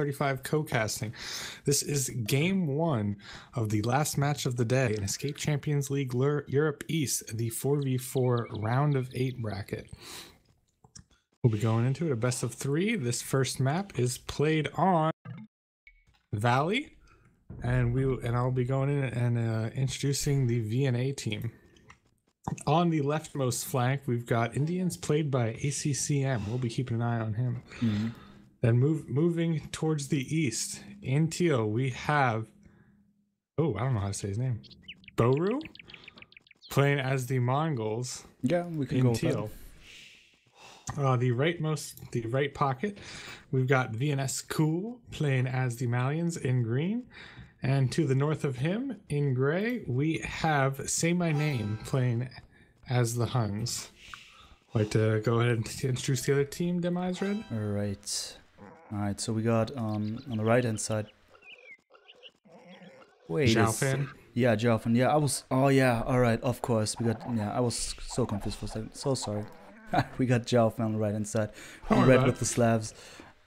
35 co-casting. This is game 1 of the last match of the day in Escape Champions League Europe East, the 4v4 round of 8 bracket. We'll be going into it a best of 3. This first map is played on Valley, and I'll be going in and introducing the VNA team. On the leftmost flank, we've got Indians played by ACCM. We'll be keeping an eye on him. Mm-hmm. Then moving towards the east, in teal, we have... Oh, I don't know how to say his name. Boru? Playing as the Mongols. Yeah, we can go teal. The right pocket, we've got VNS Cool playing as the Malians in green. And to the north of him, in gray, we have Say My Name playing as the Huns. Like to go ahead and introduce the other team, Demise Red? Alright, so we got on the right-hand side... Wait, Xiaofan? Yeah, Xiaofan. Yeah, I was... Oh, yeah, alright, of course. We got... Yeah, I was so confused for a second. So sorry. We got Xiaofan on the right-hand side. Red with the Slavs.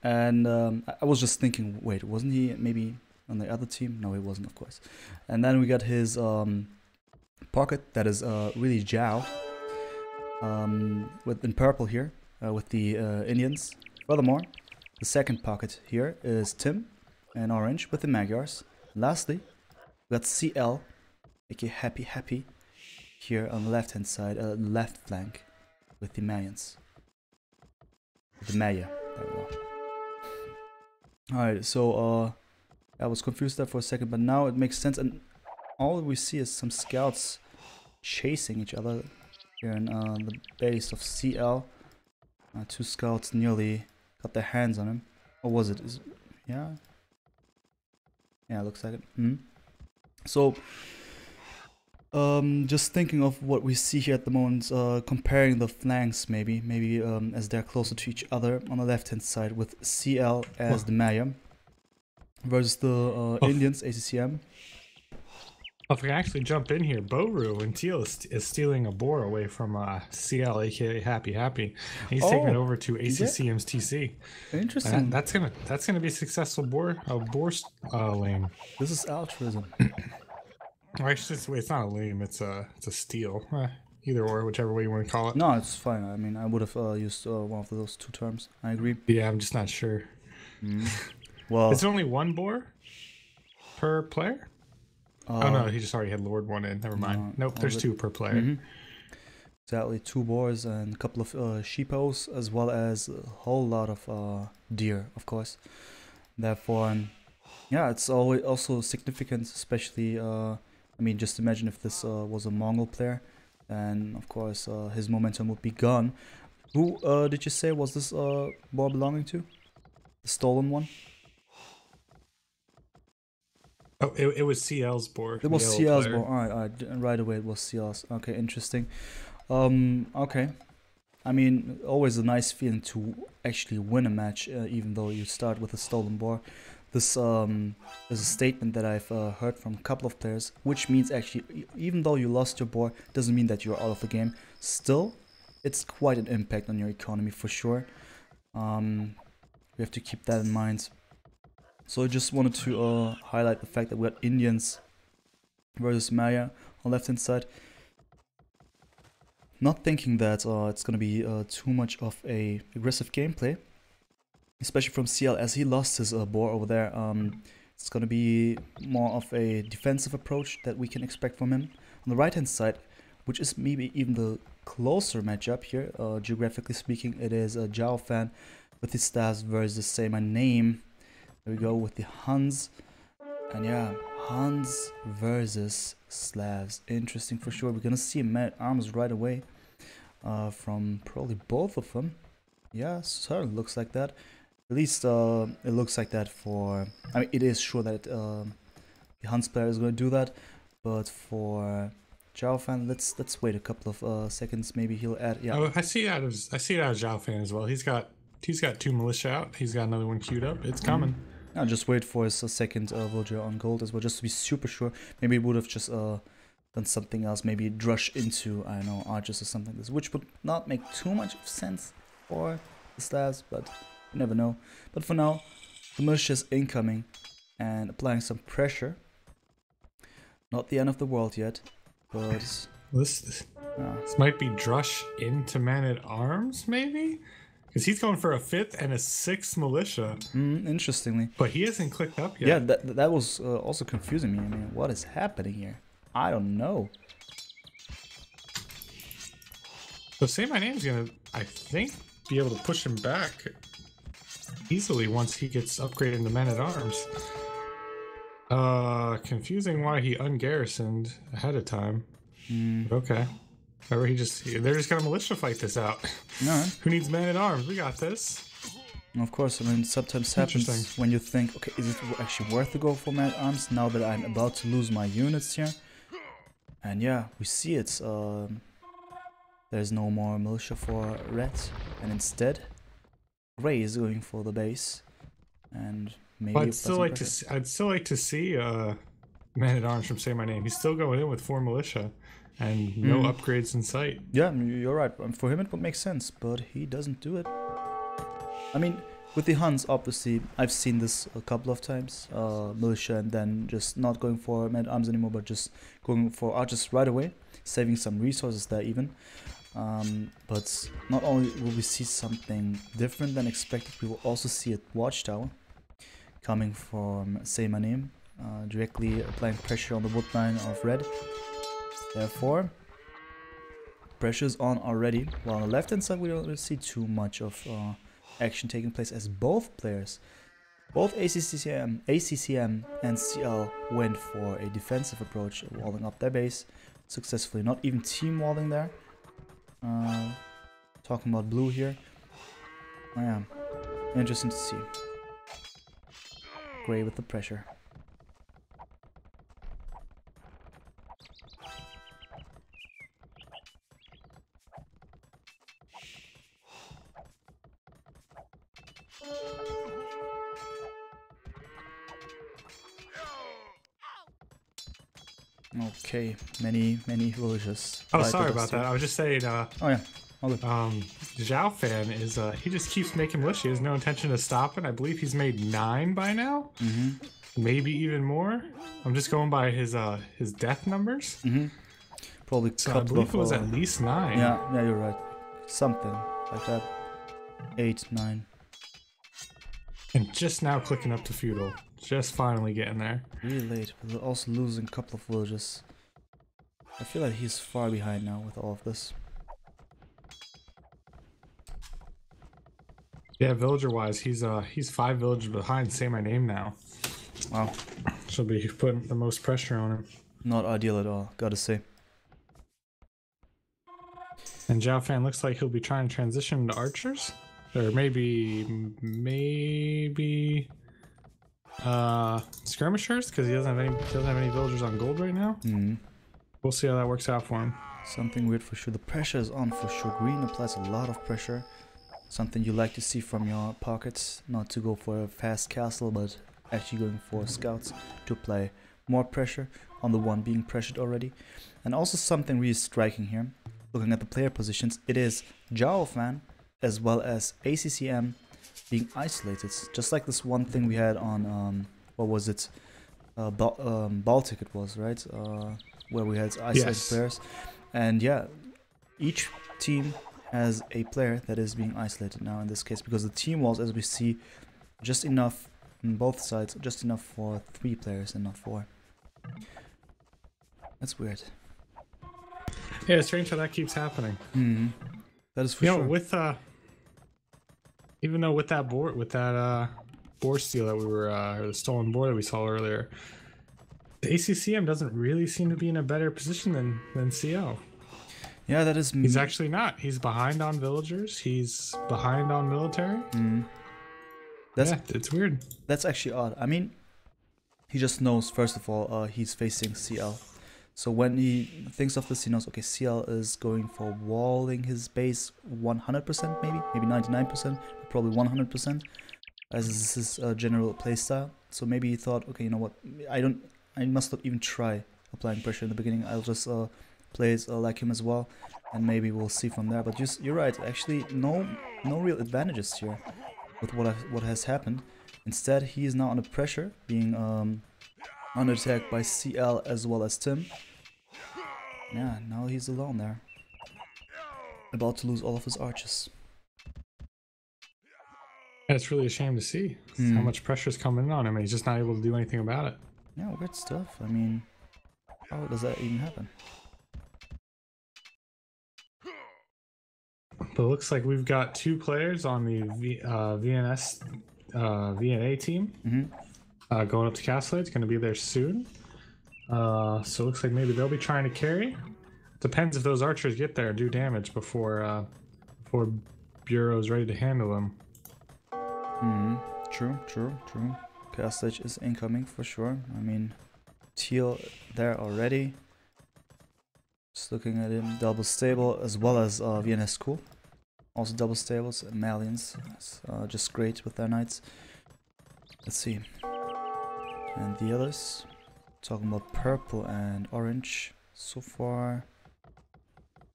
And I was just thinking, wait, wasn't he maybe... on the other team? No, he wasn't, of course. And then we got his pocket that is really Zhao, in purple here, with the Indians. Furthermore, the second pocket here is Tim in orange with the Magyars. Lastly, we got CL, aka Happy, here on the left-hand side, left flank, with the Mayans. The Maya. There we go. Alright, so I was confused there for a second, but now it makes sense, and all we see is some scouts chasing each other here in the base of CL. 2 scouts nearly got their hands on him. Or was it? Yeah? Yeah, looks like it. So, just thinking of what we see here at the moment, comparing the flanks maybe as they're closer to each other on the left-hand side with CL as the Maya. Versus the Indians, ACCM. If we can actually jump in here, Boru in teal is stealing a boar away from CL, aka Happy. He's taking it over to ACCM's TC. Interesting. That's gonna be a successful boar lane. This is altruism. Actually, it's not a lane. It's a steal. Either or, whichever way you want to call it. No, it's fine. I mean, I would have used one of those 2 terms. I agree. Yeah, I'm just not sure. Well, is it only 1 boar per player? Oh no, he just already had lured 1 in. Never mind. Nope, there's 2 per player. Exactly, 2 boars and a couple of sheepos, as well as a whole lot of deer, of course. Therefore, yeah, it's always also significant, especially. I mean, just imagine if this was a Mongol player, and of course his momentum would be gone. Who did you say was this boar belonging to? The stolen one? Oh, it was CL's board. It was CL's board. Alright, right away it was CL's. Okay, interesting. Okay. I mean, always a nice feeling to actually win a match, even though you start with a stolen board. This is a statement that I've heard from a couple of players, which means actually, even though you lost your board, doesn't mean that you're out of the game. Still, it's quite an impact on your economy for sure. We have to keep that in mind. So I just wanted to highlight the fact that we got Indians versus Maya on left hand side. Not thinking that it's gonna be too much of a aggressive gameplay, especially from CL as he lost his boar over there. It's gonna be more of a defensive approach that we can expect from him. On the right hand side, which is maybe even the closer matchup here, geographically speaking, it is a Xiaofan with his staffs versus Say My Name. There we go with the Huns. And yeah, Huns versus Slavs. Interesting for sure. We're gonna see a man at arms right away from probably both of them. Yeah, certainly looks like that. At least it looks like that for... I mean, it is sure that the Huns player is going to do that. But for Xiaofan, let's wait a couple of seconds. Maybe he'll add... Yeah. Oh, I see it out of Xiaofan as well. He's got 2 militia out. He's got another one queued up. It's coming. I'll just wait for his second villager on gold as well, just to be super sure. Maybe he would have just done something else, maybe rush into, I don't know, archers or something like this, which would not make too much of sense for the Slavs, but you never know. But for now, The militia is incoming and applying some pressure. Not the end of the world yet, but... This might be Drush into Man-at-Arms, maybe? Because he's going for a 5th and a 6th militia. Interestingly. But he hasn't clicked up yet. Yeah, that was also confusing me. I mean, what is happening here? I don't know. So Say My Name's gonna, I think, be able to push him back easily once he gets upgraded to Man-at-Arms. Confusing why he ungarrisoned ahead of time. Okay. Or they're just gonna militia fight this out. No. Who needs Man-at-Arms? We got this. Of course, I mean, sometimes happens when you think, okay, is it actually worth to go for Man-at-Arms now that I'm about to lose my units here? And yeah, we see it. There's no more militia for red, and instead, gray is going for the base, and maybe. I'd still like to see Man-at-Arms from Say My Name. He's still going in with 4 militia, and no upgrades in sight. Yeah, you're right. For him, it would make sense, but he doesn't do it. I mean, with the Huns, obviously, I've seen this a couple of times. Militia, and then just not going for Man-at-Arms anymore, but just going for archers right away, saving some resources there even. But not only will we see something different than expected, we will also see a watchtower coming from Say My Name, directly applying pressure on the wood line of red. Therefore, pressure is on already. While on the left hand side we don't really see too much of action taking place, as both players, both ACCM and CL went for a defensive approach, walling up their base successfully, not even team walling there. Talking about blue here. Oh yeah, interesting to see. Gray with the pressure. Okay, many villages. Oh, sorry about that. I was just saying. Oh yeah. Zhao Fan is he just keeps making militia. He has no intention of stopping. I believe he's made 9 by now. Maybe even more. I'm just going by his death numbers. Probably so I believe it was at least 9. Yeah, you're right. Something like that. 8, 9. And just now clicking up to feudal. Just finally getting there. Really late, but we're also losing a couple of villages. I feel like he's far behind now with all of this. Yeah, villager-wise, he's 5 villages behind. Say My Name now. Wow. She'll be putting the most pressure on him. Not ideal at all, gotta say. And Zhao Fan looks like he'll be trying to transition to archers, or maybe skirmishers, because he doesn't have any villagers on gold right now. We'll see how that works out for him. Something weird for sure. The pressure is on for sure. Green applies a lot of pressure. Something you like to see from your pockets. Not to go for a fast castle, but actually going for scouts to apply more pressure on the one being pressured already. And also something really striking here. Looking at the player positions, it is Zhao Fan as well as ACCM being isolated. Just like this one thing we had on, what was it? Baltic it was, right? Where we had isolated players. And yeah, each team has a player that is being isolated now in this case, because the team walls, as we see, just enough on both sides, just enough for 3 players and not 4. That's weird. Yeah, it's strange how that keeps happening. That is for sure. With even though with that boar steal that we were, or the stolen boar that we saw earlier, the ACCM doesn't really seem to be in a better position than CL. Yeah, that is. He's actually not. He's behind on villagers. He's behind on military. It's weird. That's actually odd. I mean, he just knows, first of all, he's facing CL. So when he thinks of this, he knows, okay, CL is going for walling his base 100%, maybe 99%, but probably 100%, as this is his general playstyle. So maybe he thought, okay, you know what, I must not even try applying pressure in the beginning. I'll just play it like him as well, and maybe we'll see from there. But you're right, actually, no real advantages here with what has happened. Instead, he is now under pressure, being under attack by CL as well as Tim. Yeah, now he's alone there. About to lose all of his archers. It's really a shame to see how much pressure's coming in on him and he's just not able to do anything about it. Yeah, weird stuff. I mean, how does that even happen? But it looks like we've got 2 players on the VNA team going up to Castle. It's going to be there soon. So it looks like maybe they'll be trying to carry. Depends if those archers get there and do damage before Bureau's ready to handle them. True. Castle is incoming for sure. I mean, Teal there already. Just looking at him, double stable as well as VNA School. Also double stables, Malians, just great with their knights. Let's see. And the others, talking about purple and orange. So far,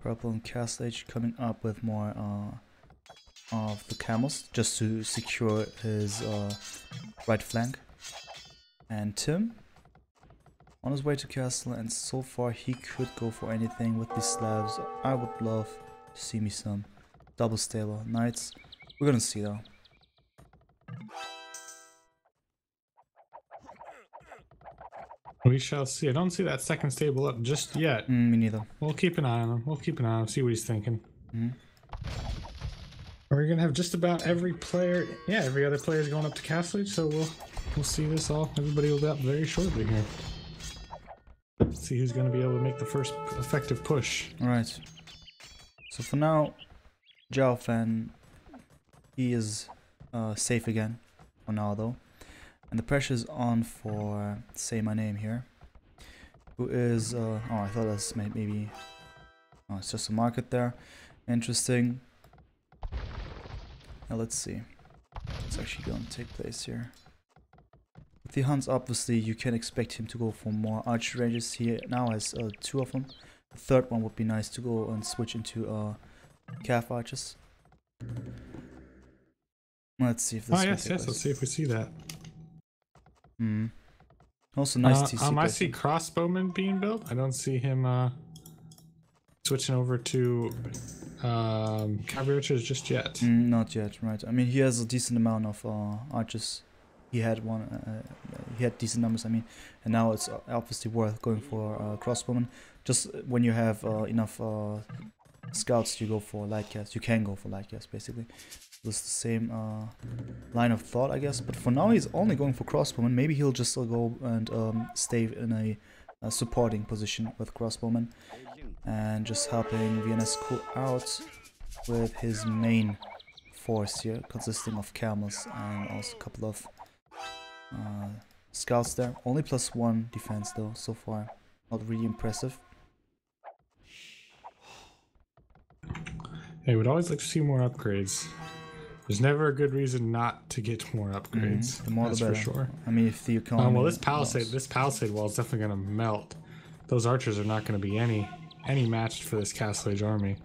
purple and Castle Age coming up with more of the camels, just to secure his right flank. And Tim, on his way to Castle, and so far he could go for anything with these Slavs. I would love to see me some double stable knights. We're gonna see though. We shall see. I don't see that second stable up just yet. Me neither. We'll keep an eye on him. See what he's thinking. We're gonna have just about every player. Yeah, every other player is going up to Castle Age, so we'll see this all. Everybody will be up very shortly here. Let's see who's gonna be able to make the first effective push. All right. So for now, Zhao Fan, he is safe again for now though, and the pressure is on for Say My Name here, who is oh, I thought that's maybe it's just a market there. Interesting. Now let's see what's actually going to take place here. With the Huns, obviously you can expect him to go for more archer ranges. He now has 2 of them. The third one would be nice to go and switch into calf archers. Let's see if this. Oh yes, let's see if we see that. Also nice TC. I see crossbowmen being built. I don't see him switching over to cavalry archers just yet. Not yet, right? I mean, he has a decent amount of archers. He had he had decent numbers. I mean, and now it's obviously worth going for crossbowmen. Just when you have enough scouts, you go for light cast. You can go for light cast, basically. It's the same line of thought, I guess. But for now, he's only going for crossbowmen. Maybe he'll just go and stay in a supporting position with crossbowmen and just helping VNA School out with his main force here, consisting of camels and also a couple of scouts there. Only +1 defense though so far. Not really impressive. Hey, we'd always like to see more upgrades. There's never a good reason not to get more upgrades. The more the better. For sure. I mean, if the economy. Well, this palisade wall is definitely going to melt. Those archers are not going to be any matched for this Castle Age army.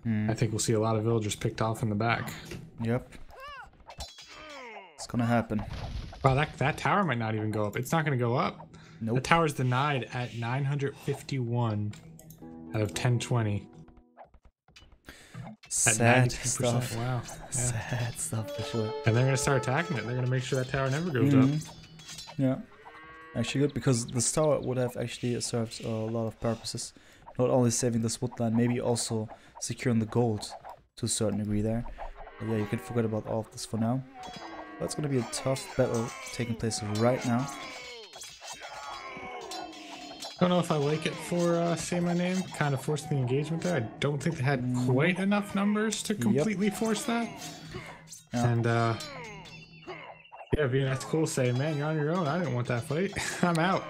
I think we'll see a lot of villagers picked off in the back. Yep. It's gonna happen. Wow, that tower might not even go up. It's not going to go up. Nope. The tower's denied at 951 out of 1020. Sad stuff. Wow. Yeah. Sad stuff for sure. And they're going to start attacking it. They're going to make sure that tower never goes up. Yeah. Actually good, because this tower would have actually served a lot of purposes. Not only saving this woodland, maybe also securing the gold to a certain degree there. But yeah, you can forget about all of this for now. That's going to be a tough battle taking place right now. I don't know if I like it for Say My Name. Kind of forced the engagement there. I don't think they had quite enough numbers to completely force that. Yeah. And yeah, VNA School saying, man, you're on your own. I didn't want that fight. I'm out.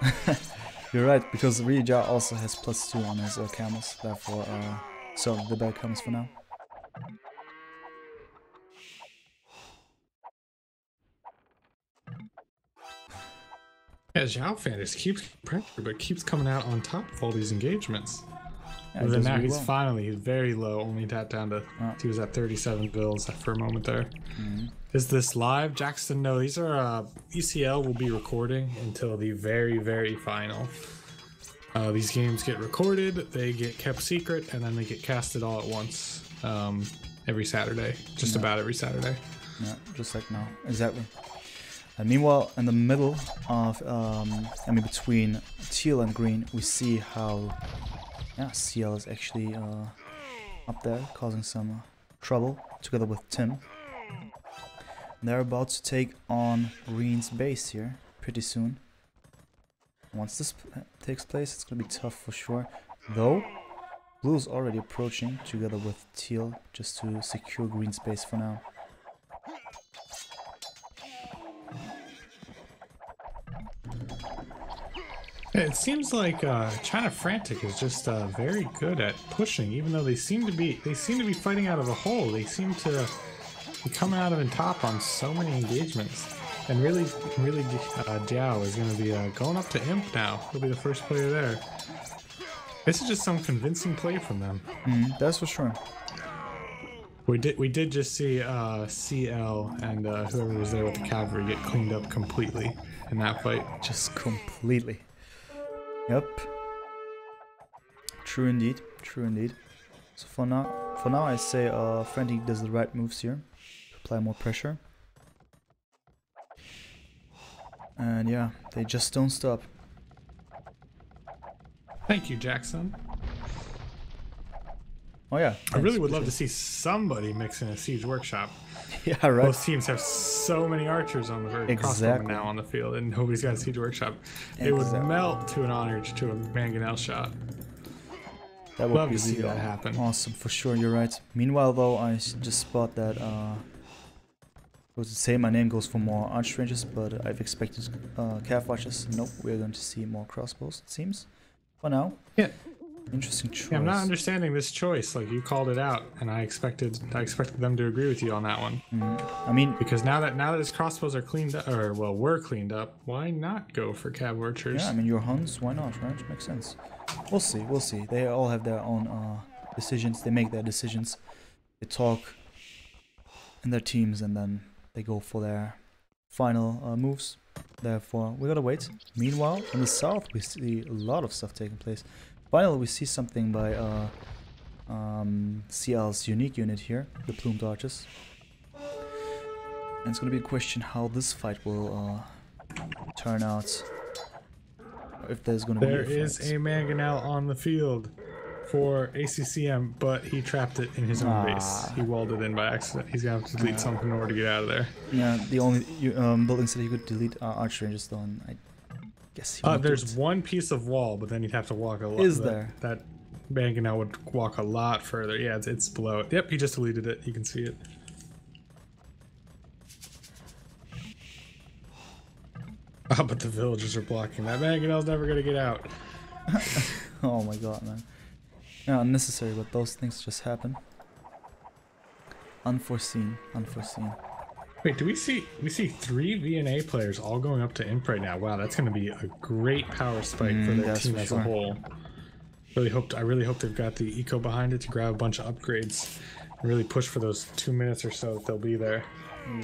You're right, because Rija also has +2 on his camels. Therefore, so the bell comes for now. Yeah, Zhao Fan just keeps pressure, but keeps coming out on top of all these engagements. Yeah, But he then does now really he's well. finally, he's very low, only tapped down to, he was at 37 bills for a moment there. Is this live? Jackson, no, these are, ECL will be recording until the very, very final. These games get recorded, they get kept secret, and then they get casted all at once every Saturday, just about every Saturday. Yeah, just like now, exactly. And meanwhile, in the middle of, I mean, between teal and green, we see how, yeah, CL is actually up there, causing some trouble, together with Tim. They're about to take on green's base here, pretty soon. Once this takes place, it's gonna be tough for sure. Though, blue's already approaching, together with teal, just to secure green's base for now. It seems like China Frantic is just very good at pushing, even though they seem to be fighting out of a hole. They seem to be coming out of the top on so many engagements. And really, Jiao is going to be going up to Imp now. He'll be the first player there. This is just some convincing play from them. That's for sure. We did just see CL and whoever was there with the cavalry get cleaned up completely in that fight. Just completely. Yep. True indeed. True indeed. So for now I say Frantic does the right moves here. Apply more pressure. And yeah, they just don't stop. Thank you, Jackson. Oh yeah. I really would love to see somebody mix in a siege workshop. Yeah, right. Both teams have so many archers on the crossbowmen now on the field, and nobody's got a siege workship. It would melt to an honor to a mangonel shot. That would love be to see really that happen. Awesome, for sure. You're right. Meanwhile, though, I just spot that. I was to say my name goes for more arch ranges, but I've expected calf watches. Nope, we're going to see more crossbows. It seems. For now. Yeah. Interesting choice. Yeah, I'm not understanding this choice. Like, you called it out, and I expected them to agree with you on that one. I mean, because now that his crossbows are cleaned up, or well, were cleaned up, why not go for cav archers? Yeah, I mean, your Huns, why not, right? Makes sense. We'll see, we'll see. They all have their own decisions. They make their decisions. They talk in their teams, and then they go for their final moves. Therefore, we gotta wait. Meanwhile, in the south, we see a lot of stuff taking place. Finally, we see something by CL's unique unit here, the Plumed Archers. And it's going to be a question how this fight will turn out. If there's going to be a fight. There is a mangonel on the field for ACCM, but he trapped it in his own base. He walled it in by accident. He's going to have to delete something in order to get out of there. Yeah, the only buildings that he could delete are arch ranges, though, and I guess he there's one piece of wall, but then you'd have to walk a lot. Is there? That mangonel would walk a lot further. Yeah, it's below it. Yep, he just deleted it. You can see it. Oh, but the villagers are blocking that. Mangonel's never gonna get out. Oh my god, man. Yeah, unnecessary, but those things just happen. Unforeseen, unforeseen. Wait, we see 3 VNA players all going up to Imp right now. Wow, that's going to be a great power spike for their team as a whole. I really hope they've got the eco behind it to grab a bunch of upgrades and really push for those 2 minutes or so that they'll be there.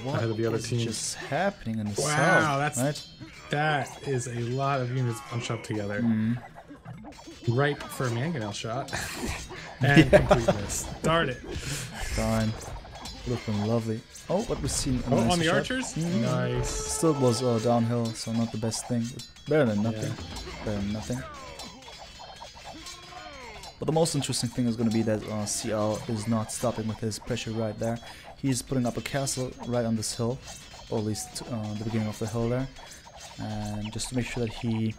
What ahead of the other is teams. just happening in the south? Wow, right? that is a lot of units bunched up together. Ripe for a mangonel shot. And completeness. Start it. Fine. Looking lovely. Oh, what we've seen. Oh, on the archers? Nice. Still was downhill, so not the best thing. But better than nothing. Yeah. Better than nothing. But the most interesting thing is going to be that CL is not stopping with his pressure right there. He's putting up a castle right on this hill, or at least the beginning of the hill there. And just to make sure that he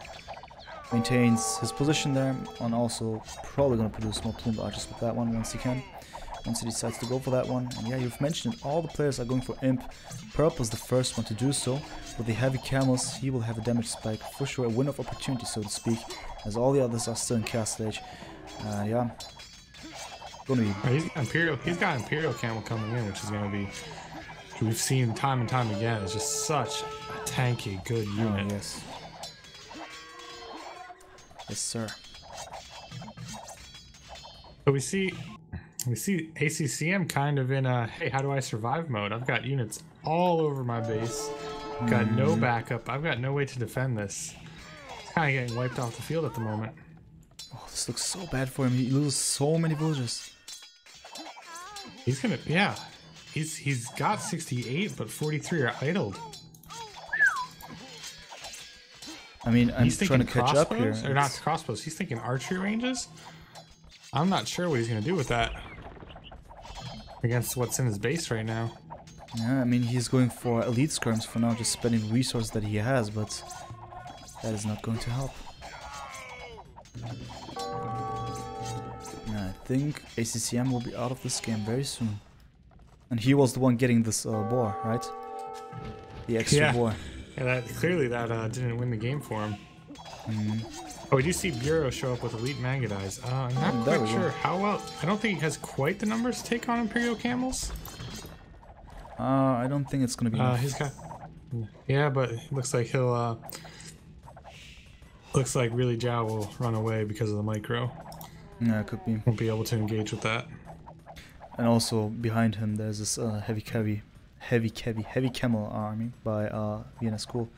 maintains his position there, and also probably going to produce more plumed archers with that one once he can. Once he decides to go for that one. And yeah, you've mentioned it, all the players are going for Imp. Purple's the first one to do so. With the heavy camels, he will have a damage spike. For sure, a win of opportunity, so to speak, as all the others are still in cast stage. Yeah. Gonna be... He's got Imperial Camel coming in, which is going to be... We've seen time and time again, it's just such a tanky, good unit. Oh, yes. Yes, sir. But we see ACCM kind of in a hey, how do I survive mode? I've got units all over my base. Got no backup. I've got no way to defend this. It's kind of getting wiped off the field at the moment. Oh, this looks so bad for him. He loses so many villagers. He's gonna, yeah. He's got 68, but 43 are idled. I mean, I'm He's trying to thinking catch up here. crossbows, or not crossbows. He's thinking archery ranges. I'm not sure what he's gonna do with that against what's in his base right now. Yeah, I mean, he's going for elite skirms for now, just spending resources that he has, but that is not going to help. Yeah, I think ACCM will be out of this game very soon. And he was the one getting this boar, right? The extra boar. Yeah, that didn't win the game for him. Oh, we do see Bureau show up with elite Mangadize. I'm not quite sure how well. I don't think he has quite the numbers to take on Imperial Camels. I don't think it's gonna be enough. He's got. Yeah, but it looks like he'll. Looks like really Zhao will run away because of the micro. Yeah, it could be. Won't be able to engage with that. And also behind him, there's this heavy camel army by VNA School.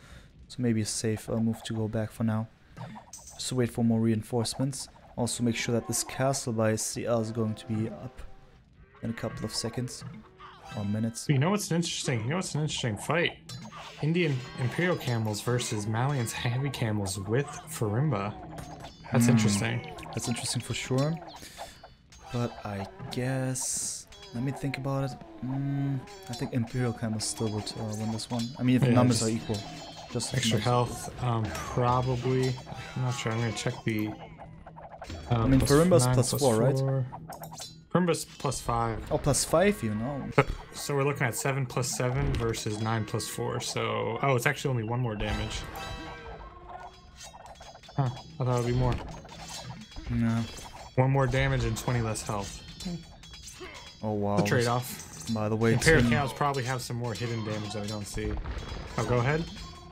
So maybe a safe move to go back for now. Just wait for more reinforcements. Also make sure that this castle by ECL is going to be up in a couple of seconds or minutes. You know what's an interesting fight? Indian Imperial Camels versus Malian's heavy camels with Farimba. That's interesting. That's interesting for sure. But I guess, let me think about it. I think Imperial Camels still would win this one. I mean, if the numbers are equal. Just extra health, probably. I'm not sure. I'm gonna check the. I mean, Farimba's +4, right? Farimba's +5. Oh, +5, you know. So we're looking at 7 + 7 versus 9 + 4. So, oh, it's actually only 1 more damage. Huh? I thought it'd be more. No. 1 more damage and 20 less health. Oh wow. The trade-off. By the way, Imperial Camels probably have some more hidden damage that we don't see. Oh, go ahead.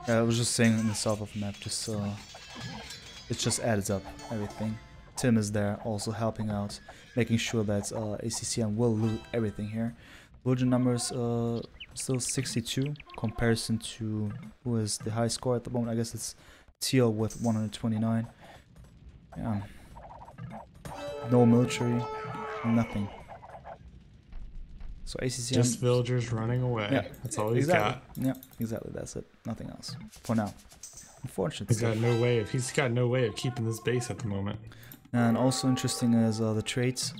I was just saying in the south of the map, just it just adds up everything. Tim is there, also helping out, making sure that ACCM will loot everything here. Villager numbers still 62, comparison to who is the high score at the moment. I guess it's Teal with 129. Yeah. No military, nothing. So ACCM just villagers running away. Yeah, that's all he's got. Yeah, exactly. That's it. Nothing else for now. Unfortunately, he's got no way of keeping this base at the moment. And also interesting is the traits.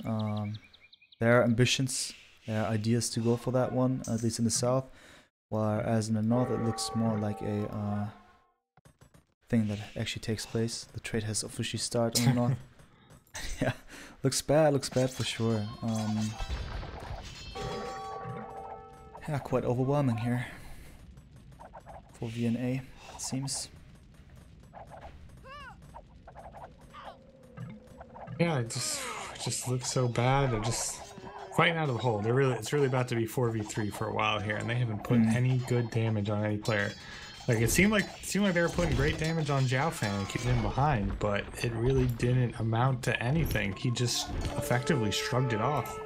Their ambitions, their ideas to go for that one, at least in the south. Whereas in the north, it looks more like a thing that actually takes place. The trait has officially started on the north. Yeah, looks bad for sure. Yeah, quite overwhelming here for VNA, it seems. Yeah, it just looks so bad. They're just fighting out of the hole. It's really about to be 4v3 for a while here, and they haven't put any good damage on any player. Like it seemed like they were putting great damage on Zhao Fan and keeping him behind, but it really didn't amount to anything. He just effectively shrugged it off.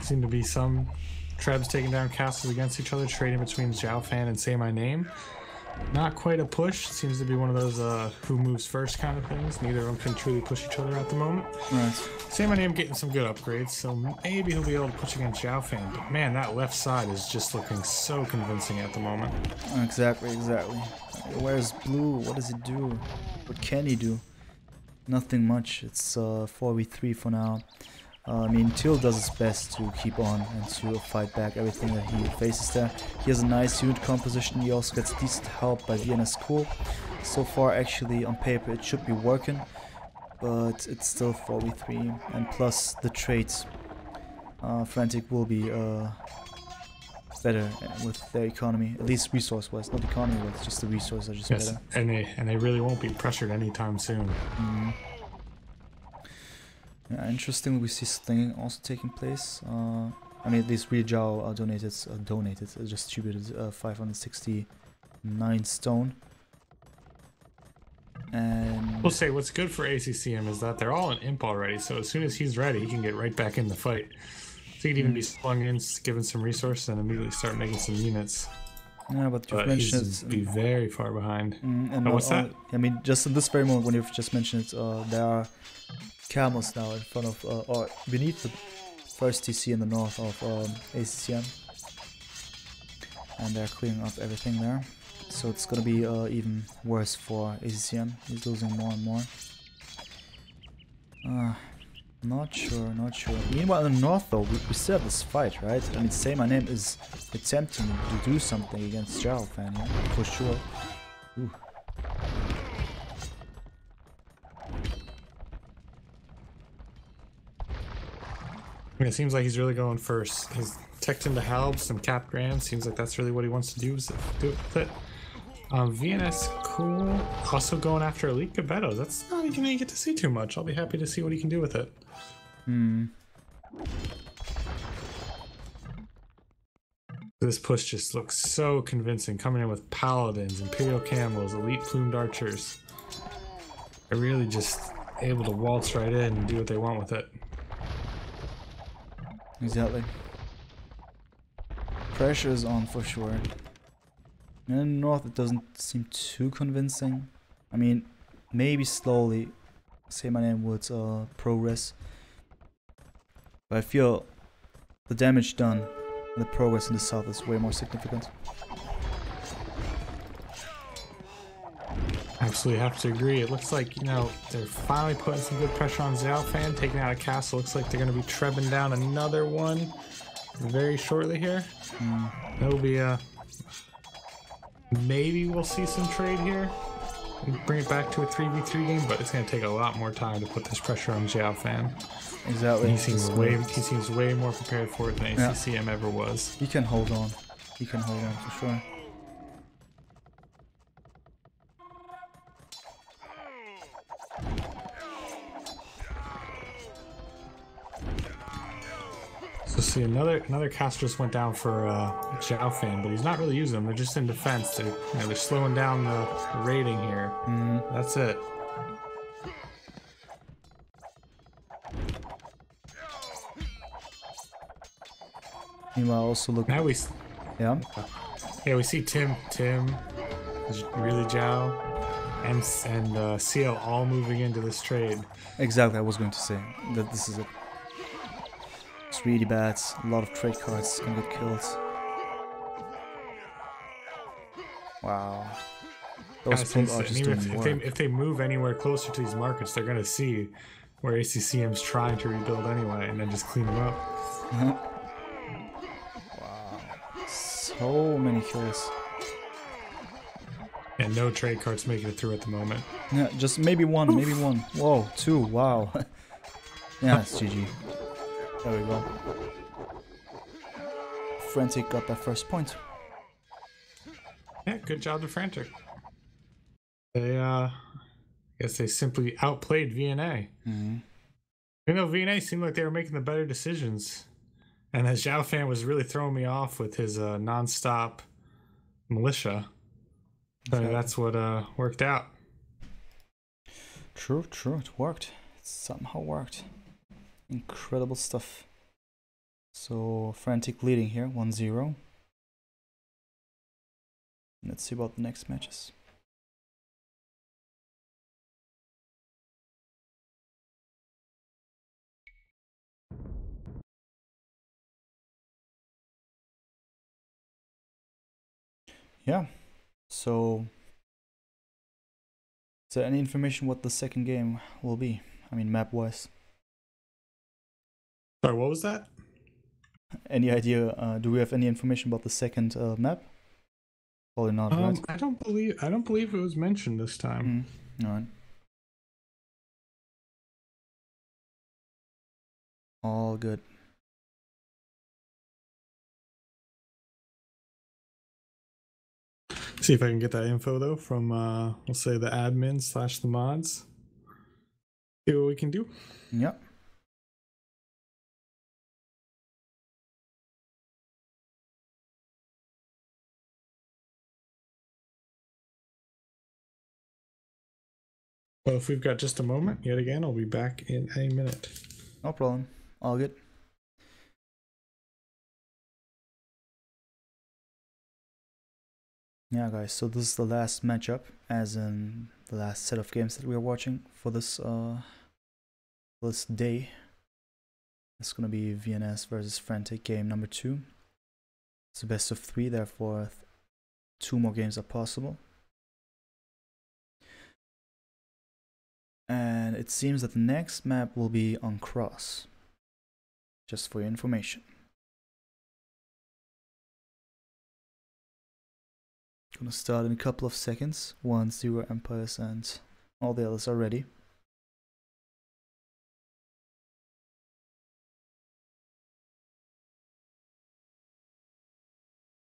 Seemed to be some Trebs taking down castles against each other, trading between Zhao Fan and Say My Name. Not quite a push. Seems to be one of those who moves first kind of things. Neither of them can truly push each other at the moment. Right. Say My Name getting some good upgrades, so maybe he'll be able to push against Zhao Fan. But man, that left side is just looking so convincing at the moment. Exactly. Where's Blue? What does he do? What can he do? Nothing much. It's 4v3 for now. I mean, Teal does his best to keep on and to fight back everything that he faces there. He has a nice unit composition. He also gets decent help by VNA School. So far, actually, on paper, it should be working, but it's still 4v3. And plus, the traits, Frantic will be better with their economy, at least resource-wise. Not economy-wise, just the resources are just better. And they really won't be pressured anytime soon. Yeah, interesting. We see slinging also taking place. I mean, at least Rijao distributed 569 stone. And We'll say what's good for ACCM is that they're all in imp already, so as soon as he's ready, he can get right back in the fight. So he could even be swung in, given some resources, and immediately start making some units. yeah, but you've But mentioned he's it. be very far behind. And Oh, what's that? I mean, just in this very moment when you've just mentioned it, there are camels now in front of, or beneath the first TC in the north of ACCM. And they're clearing up everything there. So it's gonna be even worse for ACCM. He's losing more and more. Not sure, not sure. Meanwhile, in the north, though, we still have this fight, right? I mean, Say My Name is attempting to do something against Zhao Fan here, for sure. Ooh. I mean, it seems like he's really going for his tech into Halb, some cap grand. Seems like that's really what he wants to do with it. VNS, cool. Also going after Elite Gabetos. That's not even you get to see too much. I'll be happy to see what he can do with it. This push just looks so convincing. Coming in with Paladins, Imperial Camels, Elite Plumed Archers. They're really just able to waltz right in and do what they want with it. Exactly. Pressure is on for sure. In the north, it doesn't seem too convincing. I mean, maybe slowly Say My Name would progress. But I feel the damage done and the progress in the south is way more significant. Absolutely have to agree. It looks like, you know, they're finally putting some good pressure on Zhao Fan, taking out a castle. Looks like they're going to be trebbing down another one very shortly here. That'll be maybe we'll see some trade here and bring it back to a 3v3 game, but it's going to take a lot more time to put this pressure on Zhao Fan. Exactly. He seems way more prepared for it than ACCM ever was. He can hold on. He can hold on for sure. So see, another caster just went down for Zhao Fan, but he's not really using them. They're just in defense. They're slowing down the rating here. That's it. Meanwhile, also look. Now we see Tim is really Zhao, and CL all moving into this trade. Exactly, I was going to say that this is it. It's really bad. A lot of trade cards can get killed. Wow. Those pump are just doing work. If they move anywhere closer to these markets, they're gonna see where ACCM's trying to rebuild anyway, and then just clean them up. Wow. So many kills. And no trade cards making it through at the moment. Yeah, just maybe one, maybe one. Whoa, two, wow. Yeah, it's GG. There we go. Frantic got that first point. Yeah, good job to Frantic. They, I guess they simply outplayed VNA. Even though VNA seemed like they were making the better decisions. And as Zhao Fan was really throwing me off with his non-stop militia. But that's what worked out. True, it worked. It somehow worked. Incredible stuff. So Frantic leading here, 1-0. Let's see about the next matches. Yeah. So is there any information what the second game will be? I mean, map-wise. Sorry, what was that? Any idea? Do we have any information about the second map? Probably not, right? I don't believe it was mentioned this time. All right. All good. See if I can get that info though from we'll say the admin / the mods. See what we can do. Yep. Well, if we've got just a moment, yet again, I'll be back in a minute. No problem. All good. Yeah, guys, so this is the last matchup, as in the last set of games that we are watching for this day. It's gonna be VNS versus Frantic game number 2. It's a best of 3, therefore 2 more games are possible. And it seems that the next map will be on Cross. Just for your information. Gonna start in a couple of seconds once 0 Empires and all the others are ready.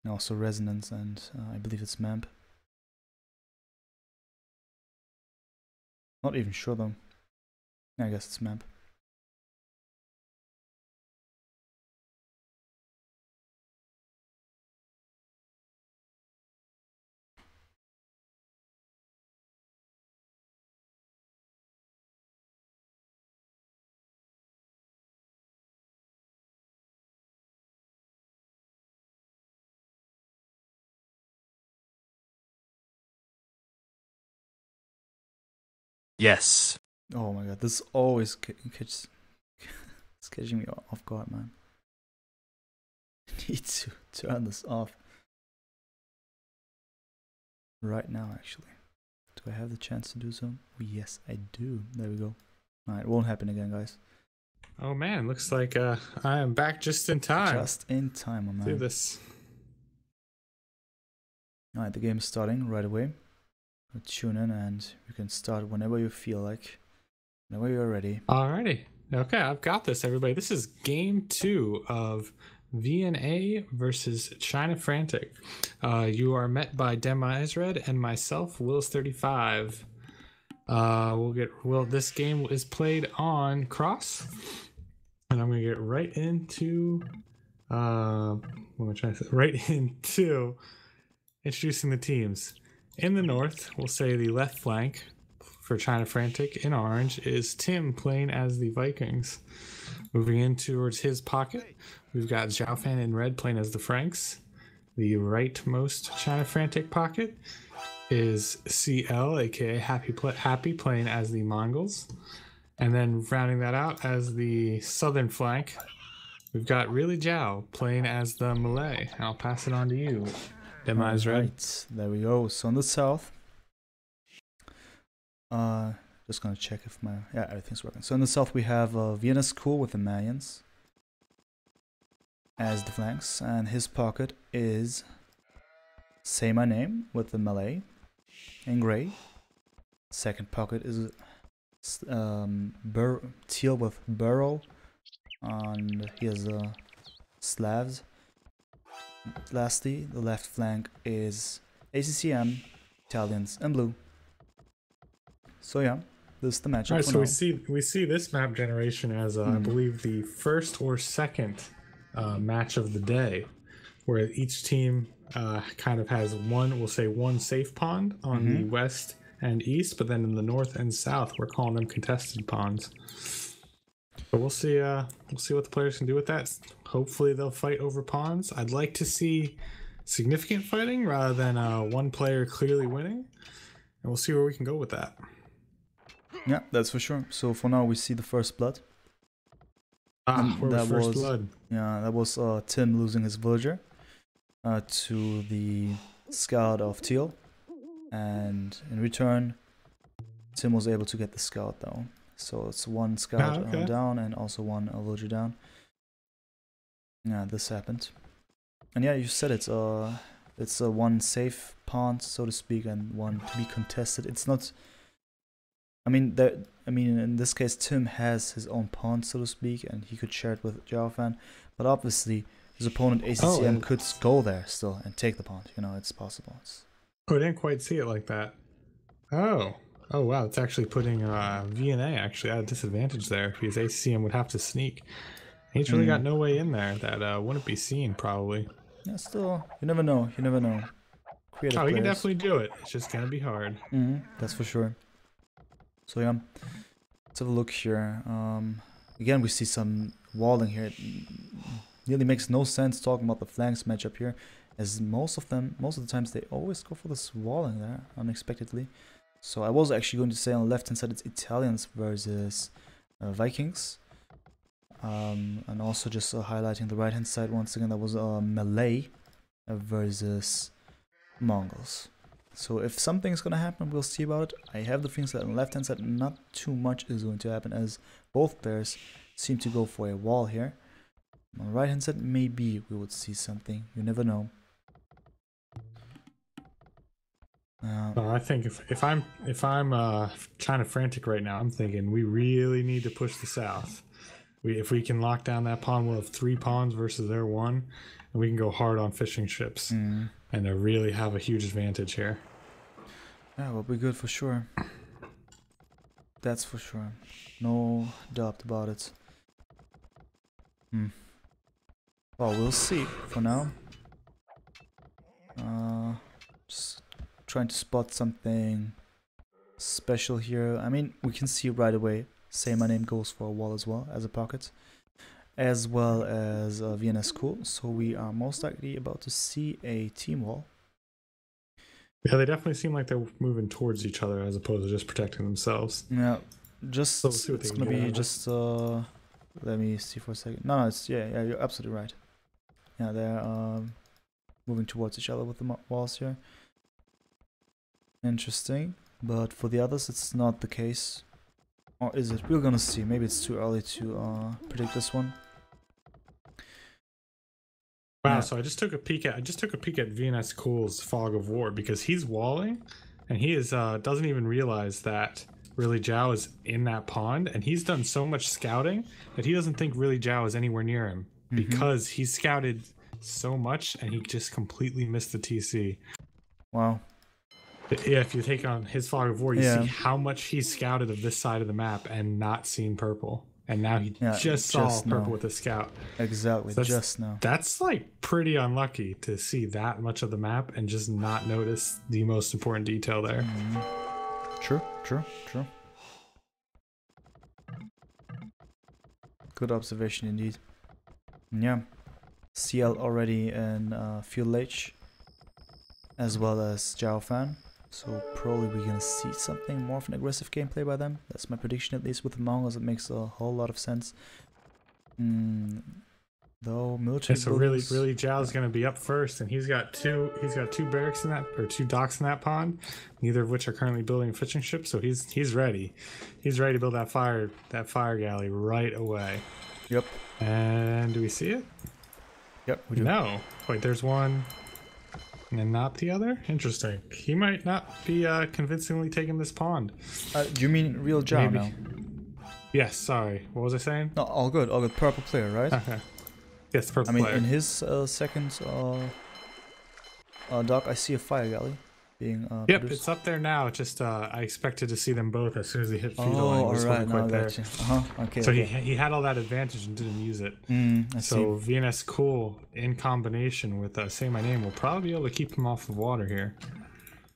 And also Resonance and I believe it's Mamp. Not even sure though. I guess it's Mamp. Yes. Oh my god, this always it's catching me off guard, man. I need to turn this off right now, actually. Do I have the chance to do so? Oh, yes, I do. There we go. Alright, it won't happen again, guys. Oh man, looks like I am back just in time. Just in time, my man. Do this. Alright, the game is starting right away. Tune in and you can start whenever you feel like. Whenever you're ready. Alrighty. Okay, I've got this, everybody. This is game 2 of VNA versus China Frantic. You are met by Demisred and myself, Wills35. This game is played on Cross, and I'm gonna get right into what am I trying to say? Right into introducing the teams. In the north, we'll say the left flank for China Frantic in orange is Tim playing as the Vikings. Moving in towards his pocket, we've got Zhaofan in red playing as the Franks. The rightmost China Frantic pocket is CL, aka Happy playing as the Mongols. And then rounding that out as the southern flank, we've got Really Jiao playing as the Malay. I'll pass it on to you, Demise Red. Right, there we go. So on the south, just gonna check if everything's working. So in the south we have Vienna School with the Mayans as the flanks, and his pocket is Say My Name with the Malay in gray. Second pocket is teal with Burrow, and he has Slavs. Lastly, the left flank is ACCM, Italians, and blue. So yeah, this is the matchup. Alright, so we see this map generation as I believe the first or second match of the day, where each team kind of has one safe pond on the west and east, but then in the north and south we're calling them contested ponds. But we'll see what the players can do with that. Hopefully they'll fight over ponds. I'd like to see significant fighting rather than one player clearly winning, and we'll see where we can go with that. Yeah, that's for sure. So for now we see the first blood. First blood. Yeah, that was Tim losing his villager to the scout of Teal, and in return Tim was able to get the scout though. So it's one scout down and also one villager down. Yeah, this happened. And yeah, you said it's one safe pond, so to speak, and one to be contested. It's not. I mean, in this case, Tim has his own pond, so to speak, and he could share it with Zhaofan. But obviously, his opponent ACCM could go there still and take the pond. You know, it's possible. I didn't quite see it like that. Oh wow, it's actually putting VNA actually at a disadvantage there, because ACCM would have to sneak. He's really got no way in there that wouldn't be seen, probably. Yeah, still, you never know. You never know. He can definitely do it. It's just gonna be hard. That's for sure. So yeah, let's have a look here. Again, we see some walling here. It really makes no sense talking about the flanks matchup here, as most of the times they always go for this walling there unexpectedly. So I was actually going to say on the left hand side it's Italians versus Vikings, and also just highlighting the right hand side once again, that was Malay versus Mongols. So if something's gonna happen, we'll see about it. I have the feeling that on the left hand side not too much is going to happen, as both players seem to go for a wall here. On the right hand side, maybe we would see something. You never know. I think if I'm kind of frantic right now, I'm thinking we really need to push the south. If we can lock down that pawn, we'll have 3 pawns versus their 1, and we can go hard on fishing ships and really have a huge advantage here. Yeah, we'll be good for sure. That's for sure. No doubt about it. Well, we'll see for now. Just trying to spot something special here. I mean, we can see right away. Say my name goes for a wall as well as a pocket, as well as VNA school. So we are most likely about to see a team wall. Yeah, they definitely seem like they're moving towards each other as opposed to just protecting themselves. Yeah, just So it's gonna be just let me see for a second. No, it's yeah, you're absolutely right. Yeah, they're moving towards each other with the walls here. Interesting, but for the others it's not the case. Or is it? We're gonna see. Maybe it's too early to predict this one. Wow, Yeah. so I just took a peek at VNS Cool's Fog of War, because he's walling and he is doesn't even realize that Really Zhao is in that pond, and he's done so much scouting that he doesn't think Really Zhao is anywhere near him because he scouted so much and he just completely missed the TC. Wow. Yeah, if you take on his Fog of War, you see how much he scouted of this side of the map and not seen purple. And now he just saw purple with a scout. Exactly, So just now. That's like pretty unlucky to see that much of the map and just not notice the most important detail there. True. Good observation indeed. Yeah. CL already in Field H, as well as Zhao Fan. So probably we're gonna see something more of an aggressive gameplay by them. That's my prediction, at least with the Mongols. It makes a whole lot of sense. Though military. Yeah, so really Zhao's gonna be up first, and he's got two barracks in that, or 2 docks in that pond, neither of which are currently building a fishing ship. So he's ready. He's ready to build that fire galley right away. Yep. And do we see it? Yep, we do. No. Wait, there's one. And not the other? Interesting. He might not be convincingly taking this pond. Do you mean real Zhao now? Yes, sorry. What was I saying? No, all good. Purple player, right? Okay. Yes, purple player. player. In his second dock, I see a fire galley being Yep, produced. it's up there now. Just I expected to see them both as soon as they hit feed line. Oh, alright, now I got you. Okay. So he had all that advantage and didn't use it. I So see. VNS Cool in combination with Say My Name will probably be able to keep him off the water here.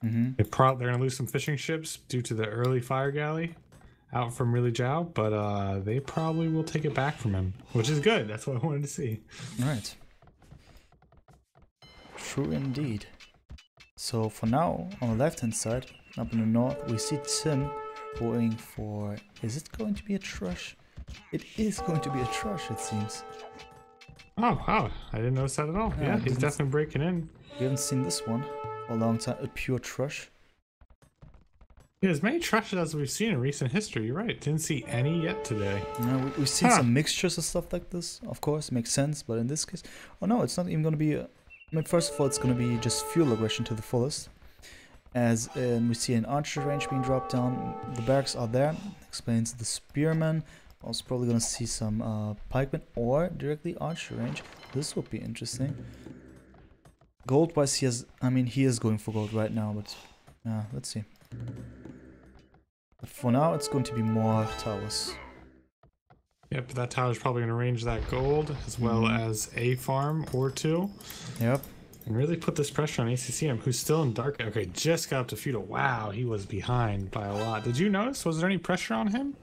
They're going to lose some fishing ships due to the early fire galley out from Really Zhao, but they probably will take it back from him, which is good. That's what I wanted to see. Right. True indeed. So for now, on the left hand side, up in the north, we see Tim going for... Is it going to be a trush? It is going to be a trush, it seems. Oh, wow. I didn't notice that at all. Yeah, he's definitely breaking in. We haven't seen this one for a long time. A pure trush. Yeah, as many trushes as we've seen in recent history. You're right. Didn't see any yet today. No, we've seen some mixtures of stuff like this. Of course, makes sense. But in this case... Oh no, it's not even going to be... I mean, first of all, it's going to be just fuel aggression to the fullest. As we see an archer range being dropped down. The barracks are there. Explains the spearmen. Also probably going to see some pikemen or directly archer range. This would be interesting. Gold-wise, he is going for gold right now, but let's see. But for now, it's going to be more towers. Yep, that tower's probably going to range that gold as well as a farm or 2. Yep. and really put this pressure on ACCM, who's still in dark. Okay, just got up to feudal. Wow, he was behind by a lot. Did you notice? Was there any pressure on him?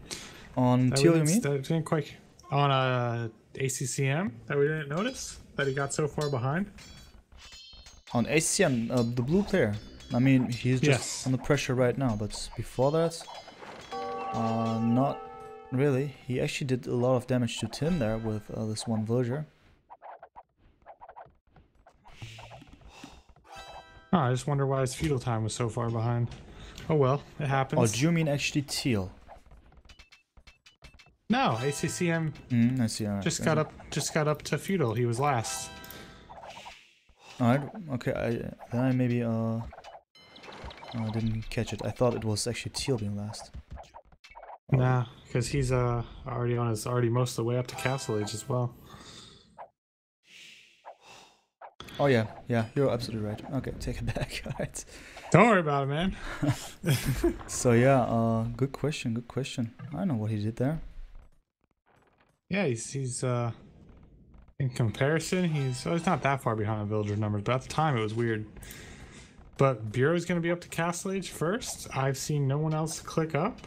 On Teal, you mean? That didn't quite on ACCM that we didn't notice that he got so far behind. On ACCM, the blue player. I mean, he's just under pressure right now, but before that, not really. He actually did a lot of damage to Tim there with this one villager. Oh, I just wonder why his feudal time was so far behind. Oh well, it happens. Oh, do you mean actually Teal? No, ACCM I see. Right. just got up to feudal. He was last. Alright, okay. Then I maybe didn't catch it. I thought it was actually Teal being last. Nah, because he's already most of the way up to Castle Age as well. Oh yeah, you're absolutely right. Okay, take it back. Alright. Don't worry about it, man. So yeah, good question. I don't know what he did there. Yeah, he's in comparison, he's not that far behind the villager numbers, but at the time it was weird. But Bureau's going to be up to Castle Age first. I've seen no one else click up.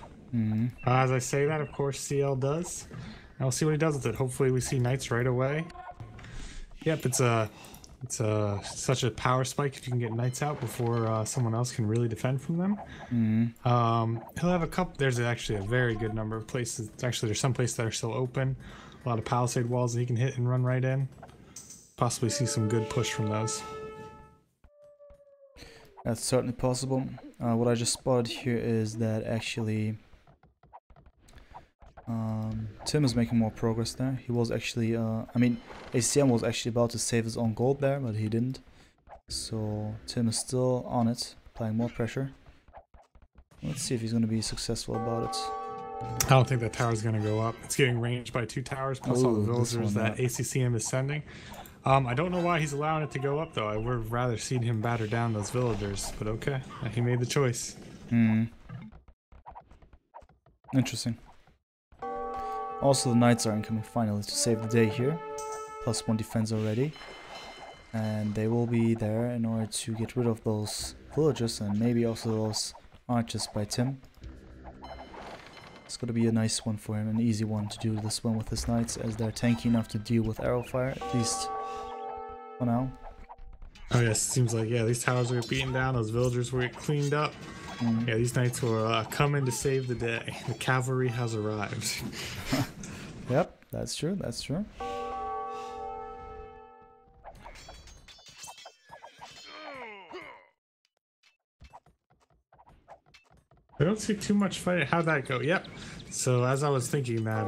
As I say that, of course, CL does. And we'll see what he does with it. Hopefully we see Knights right away. Yep, it's such a power spike if you can get Knights out before someone else can really defend from them. He'll have a couple. There's actually a very good number of places. Actually, there's some places that are still open. A lot of palisade walls that he can hit and run right in. Possibly see some good push from those. That's certainly possible. What I just spotted here is that actually Tim is making more progress there. He was actually, I mean, ACM was actually about to save his own gold there, but he didn't. So Tim is still on it, applying more pressure. Let's see if he's going to be successful about it. I don't think that tower's going to go up. It's getting ranged by 2 towers, plus all the villagers that ACCM is sending. I don't know why he's allowing it to go up, though. I would have rather seen him batter down those villagers, but okay. He made the choice. Interesting. Also, the Knights are incoming finally to save the day here. +1 defense already. And they will be there in order to get rid of those villagers and maybe also those archers by Tim. It's gonna be a nice one for him, an easy one to do this one with his Knights, as they're tanky enough to deal with arrow fire, at least for now. Oh yes, it seems like, yeah, these towers were beaten down, those villagers were cleaned up. Yeah, these Knights were coming to save the day. The cavalry has arrived. Yep, that's true, that's true. I don't see too much fight. How'd that go? Yep. So as I was thinking that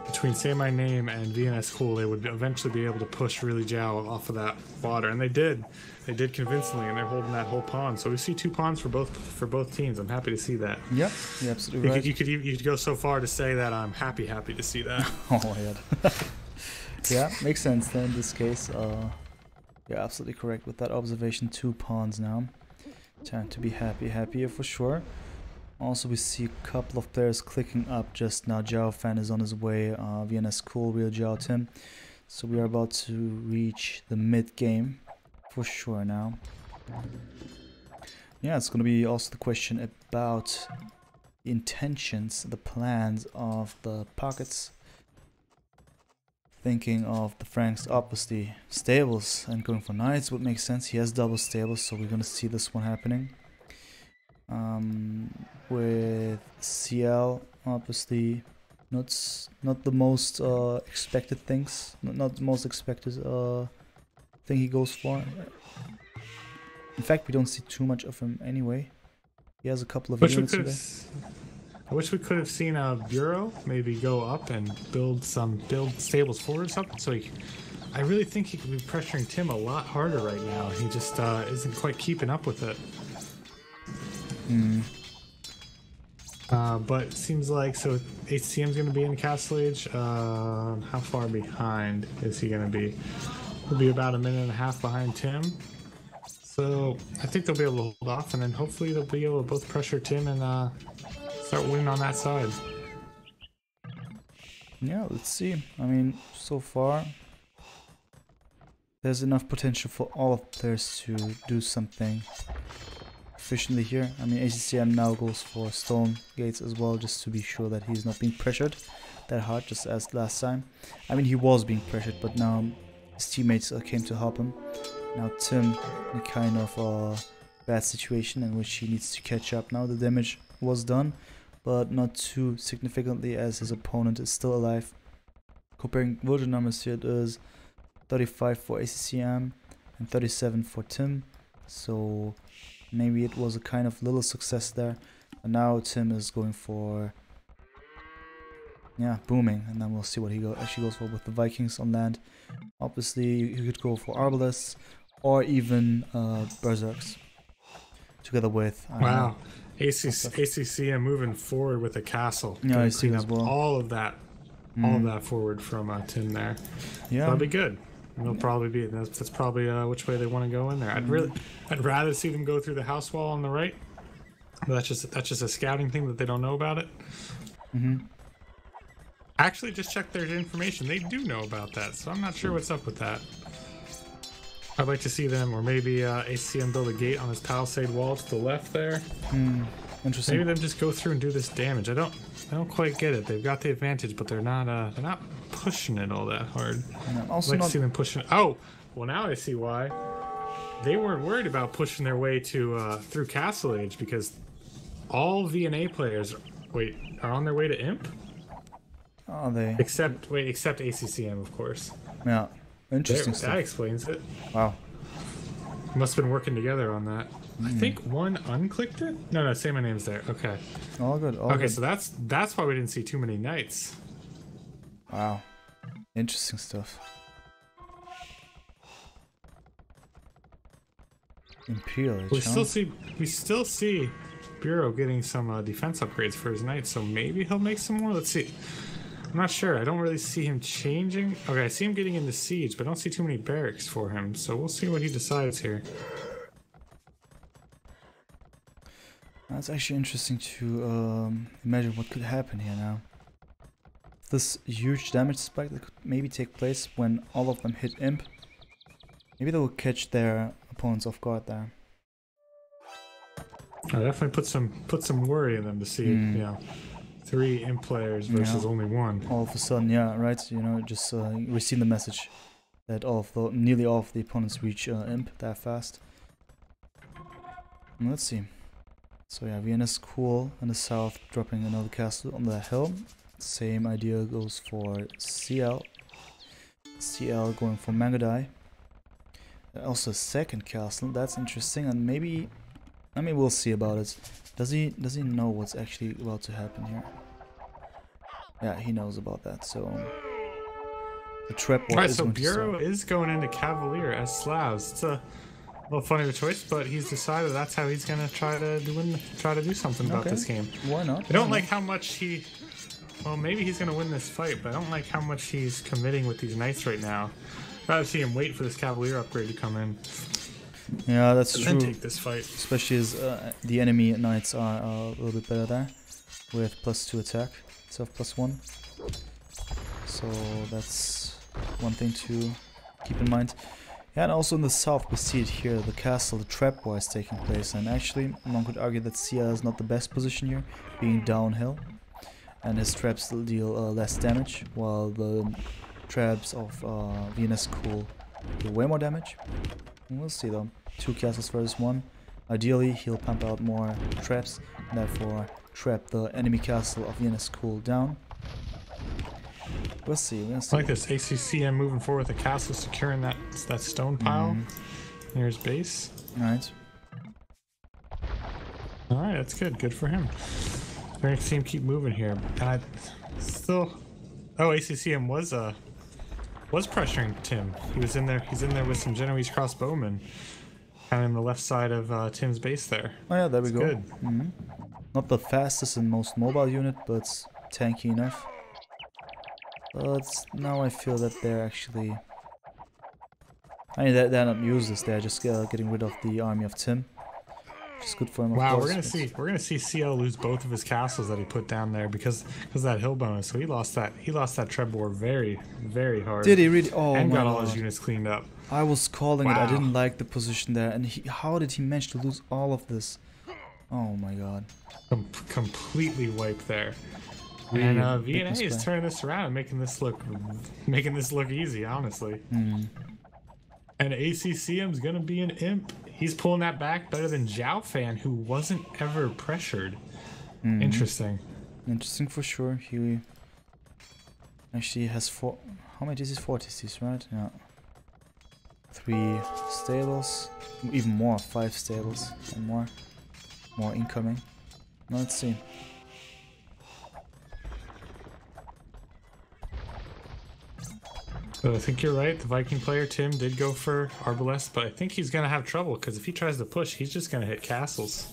between Say My Name and VNA School, they would eventually be able to push really Jiao off of that water, and they did. They did convincingly, and they're holding that whole pawn. So we see 2 pawns for both teams. I'm happy to see that. Yep, you're absolutely right. You could go so far to say that I'm happy to see that. Oh my god. Yeah, makes sense then in this case. You're absolutely correct with that observation. 2 pawns now. Time to be happier for sure. Also, we see a couple of players clicking up just now. Jiao Fan is on his way. VNS Cool, Real Jiao Tim. So we are about to reach the mid game for sure now. Yeah, it's going to be also the question about the intentions, the plans of the pockets. Thinking of the Franks, obviously stables and going for Knights would make sense. He has double stables, so we're going to see this one happening. With CL, obviously not the most expected things, not the most expected thing he goes for. In fact, we don't see too much of him anyway. He has a couple of units today. I wish we could have seen a Bureau maybe go up and build stables forward or something. So I really think he could be pressuring Tim a lot harder right now. He just isn't quite keeping up with it. But it seems like, so HCM's going to be in Castle Age. How far behind is he going to be? He'll be about 1.5 minutes behind Tim. So I think they'll be able to hold off, and then hopefully they'll be able to both pressure Tim and start winning on that side. Yeah, let's see. I mean, so far there's enough potential for all of the players to do something efficiently here. I mean, ACCM now goes for stone gates as well, just to be sure that he's not being pressured that hard, just as last time. I mean, he was being pressured, but now his teammates came to help him. Now Tim in a kind of bad situation in which he needs to catch up. Now the damage was done, but not too significantly, as his opponent is still alive. Comparing version numbers here, it is 35 for ACCM and 37 for Tim. So maybe it was a kind of little success there. And now Tim is going for, yeah, booming. And then we'll see what he actually goes for with the Vikings on land. Obviously, you could go for Arbalists or even Berserks together with... Wow. ACCM moving forward with a castle. Yeah, I see as well. All of that forward from Tim there. Yeah, that'll be good. It'll probably be that's probably which way they want to go in there. I'd rather see them go through the house wall on the right. But that's just a scouting thing that they don't know about it. Actually, just check their information. They do know about that, so I'm not sure what's up with that. I'd like to see them, or maybe ACM build a gate on his palisade wall to the left there. Interesting. Maybe them just go through and do this damage. I don't quite get it. They've got the advantage, but they're not pushing it all that hard. And also I'd like to see them pushing. Oh, well now I see why. They weren't worried about pushing their way to through Castle Age, because all VNA players are on their way to Imp. Are they? Except ACCM, of course. Yeah. Interesting That stuff. explains it. Wow. Must have been working together on that. I think one unclicked it? No, say my name's there. Okay. All good. All Okay, good. so that's why we didn't see too many knights. Wow. Interesting stuff. Imperial Age, We still see Bureau getting some defense upgrades for his knights, so maybe he'll make some more. Let's see. I'm not sure. I don't really see him changing. Okay, I see him getting into siege, but I don't see too many barracks for him. So we'll see what he decides here. That's actually interesting to imagine what could happen here now. This huge damage spike that could maybe take place when all of them hit Imp. Maybe they will catch their opponents off guard there. I definitely put some worry in them to see, 3 Imp players versus only 1. All of a sudden, yeah, right. You know, just receive the message that nearly all of the opponents reach Imp that fast. Let's see. So yeah, VNS cool in the south, dropping another castle on the hill. Same idea goes for CL. CL going for Mangodai. Also a second castle, that's interesting, and maybe, I mean, we'll see about it. Does he know what's actually about to happen here? Yeah, he knows about that, so the trap wall is so going to start. Bureau is going into Cavalier as Slavs. It's a little funny of a choice, but he's decided that's how he's gonna try to do something about this game. Why not? I don't like how much well, maybe he's gonna win this fight, but I don't like how much he's committing with these knights right now. I'd rather see him wait for this Cavalier upgrade to come in. Yeah, that's true. And then take this fight. Especially as the enemy knights are a little bit better there, with +2 attack instead of +1. So that's one thing to keep in mind. Yeah, and also in the south we see it here, the castle, the trap war is taking place, and actually one could argue that Sia is not the best position here, being downhill, and his traps still deal less damage, while the traps of VNS Cool do way more damage. We'll see though. 2 castles versus 1. Ideally he'll pump out more traps, and therefore trap the enemy castle of VNS Cool down. We'll see. I like this ACCM moving forward with the castle, securing that stone pile near his base. Alright. Alright, that's good. Good for him. We're going to see him keep moving here. And I still... Oh, ACCM was pressuring Tim. He's in there with some Genoese crossbowmen. Kind of on the left side of Tim's base there. Oh yeah, there we go. Good. Not the fastest and most mobile unit, but tanky enough. But now I feel that they're actually... I mean, they're not useless, they're just getting rid of the army of Tim. It's good for him. Of Wow, course, we're gonna see CL lose both of his castles that he put down there because of that hill bonus. So he lost that Trebor very, very hard. Did he really? Oh and my got god! all his units cleaned up. I was calling it. I Wow. didn't like the position there, and how did he manage to lose all of this? Oh my god! Completely wiped there. Really And big VNA is misplay. turning this around and making this look easy, honestly. And ACCM's gonna be an imp. He's pulling that back better than Zhao Fan, who wasn't ever pressured. Interesting. Interesting for sure. He actually has four. How many DCs? 4 DCs, right? Yeah. 3 stables, even more. 5 stables and more incoming. Now let's see. So I think you're right. The Viking player Tim did go for Arbalest, but I think he's gonna have trouble because if he tries to push, he's just gonna hit castles.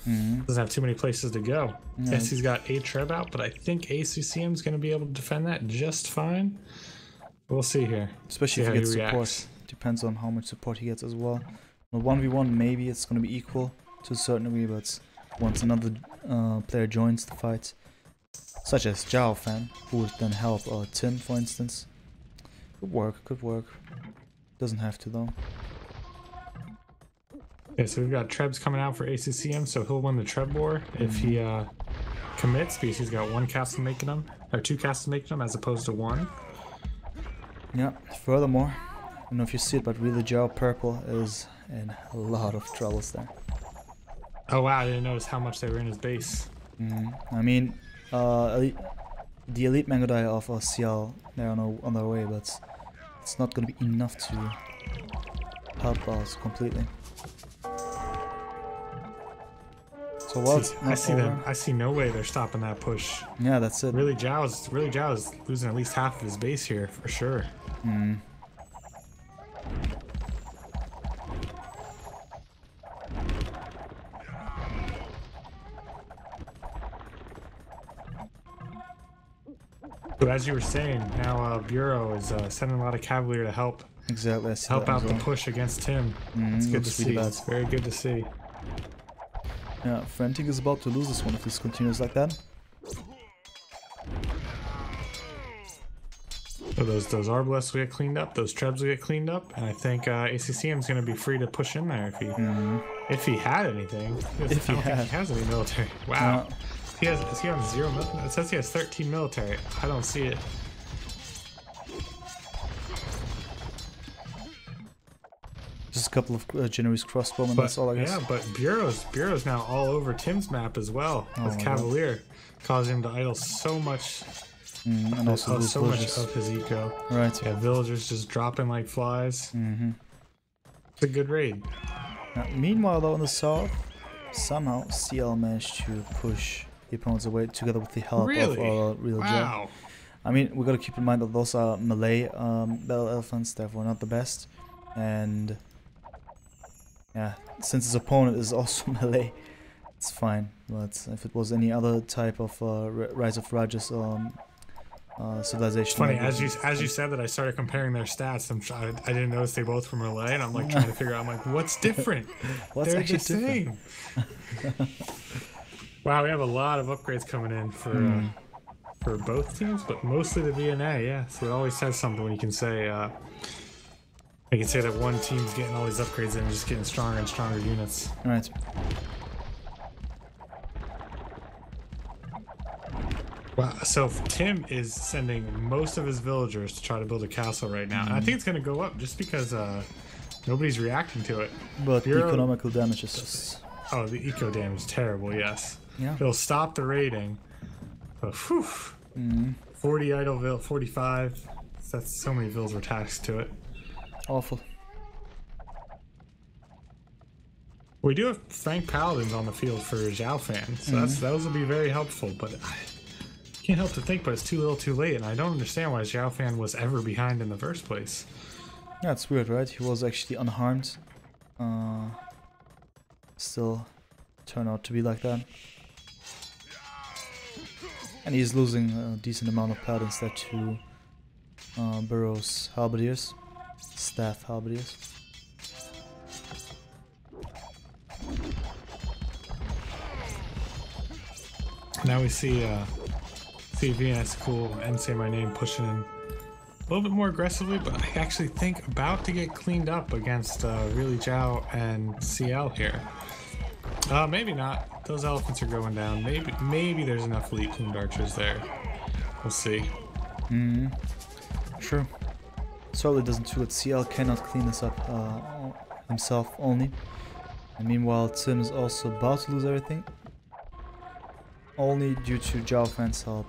Doesn't have too many places to go. Yes, he's got a Treb out, but I think ACCM's gonna be able to defend that just fine. We'll see here. Especially See if how he gets support. reacts. Depends on how much support he gets as well. Well, 1v1 maybe it's gonna be equal to a certain degree, but once another player joins the fight, such as Zhao Fan, who would then help Tim, for instance. Good work, good work. Doesn't have to though. Okay, so we've got Trebs coming out for ACCM, so he'll win the Treb war if he commits, because he's got 1 castle making him, or 2 castles making him, as opposed to 1. Yeah, furthermore, I don't know if you see it, but really Zhao Purple is in a lot of troubles there. Oh wow, I didn't notice how much they were in his base. I mean, the elite Mangodai of CL, they're on their way, but it's not going to be enough to help us completely. So while it's I not see over, them. I see no way they're stopping that push. yeah, that's it. Really, Zhao's losing at least half of his base here for sure. So as you were saying, now Bureau is sending a lot of Cavalier to help Exactly, I see out that as the well. push against him. It's good to looks really see. bad. It's very good to see. Yeah, Frantic is about to lose this one if this continues like that. So those Arbalests will get cleaned up, those Trebs will get cleaned up, and I think ACCM is going to be free to push in there if he had anything. I don't think he has any military. Wow. Is he on 0 military? It says he has 13 military. I don't see it. Just a couple of generous crossbowmen, that's all I guess. Yeah, but Bureau's now all over Tim's map as well with Cavalier, causing him to idle so much. And also lose so much villagers. of his eco. Right. Yeah, villagers just dropping like flies. It's a good raid. Meanwhile, though, in the south, somehow CL managed to push the opponents away together with the help of Real Wow. Jet. I mean, we gotta keep in mind that those are Malay battle elephants, therefore not the best. And yeah, since his opponent is also Malay, it's fine. But if it was any other type of Rise of Rajas civilization, It's funny, as you said that, I started comparing their stats. I didn't notice they both were Malay, and I'm like trying to figure out, I'm like, what's different? What's They're actually the same. Wow, we have a lot of upgrades coming in for both teams, but mostly the VNA. Yeah, so it always says something when you can say that one team's getting all these upgrades and just getting stronger and stronger units. Right. Wow, so Tim is sending most of his villagers to try to build a castle right now. And I think it's going to go up just because nobody's reacting to it. But the economical damage is just... Oh, the eco damage is terrible, yes. Yeah. It'll stop the raiding. But, whew, 40 idle vill, 45. That's so many vills were taxed to it. Awful. We do have Frank Paladins on the field for Zhao Fan, so those will be very helpful, but I can't help to think, but it's too little too late, and I don't understand why Zhao Fan was ever behind in the first place. Yeah, it's weird, right? He was actually unharmed. Still turned out to be like that. And he's losing a decent amount of paladins there to Burrow's halberdiers, staff halberdiers. Now we see VNA School and Say My Name pushing in a little bit more aggressively, but I actually think about to get cleaned up against Really Zhao and CL here. Maybe not. Those elephants are going down. Maybe there's enough elite teamed archers there. We'll see. Sure. Certainly doesn't do it. CL cannot clean this up himself only. And meanwhile, Tim is also about to lose everything. Only due to Zhao Fan's help.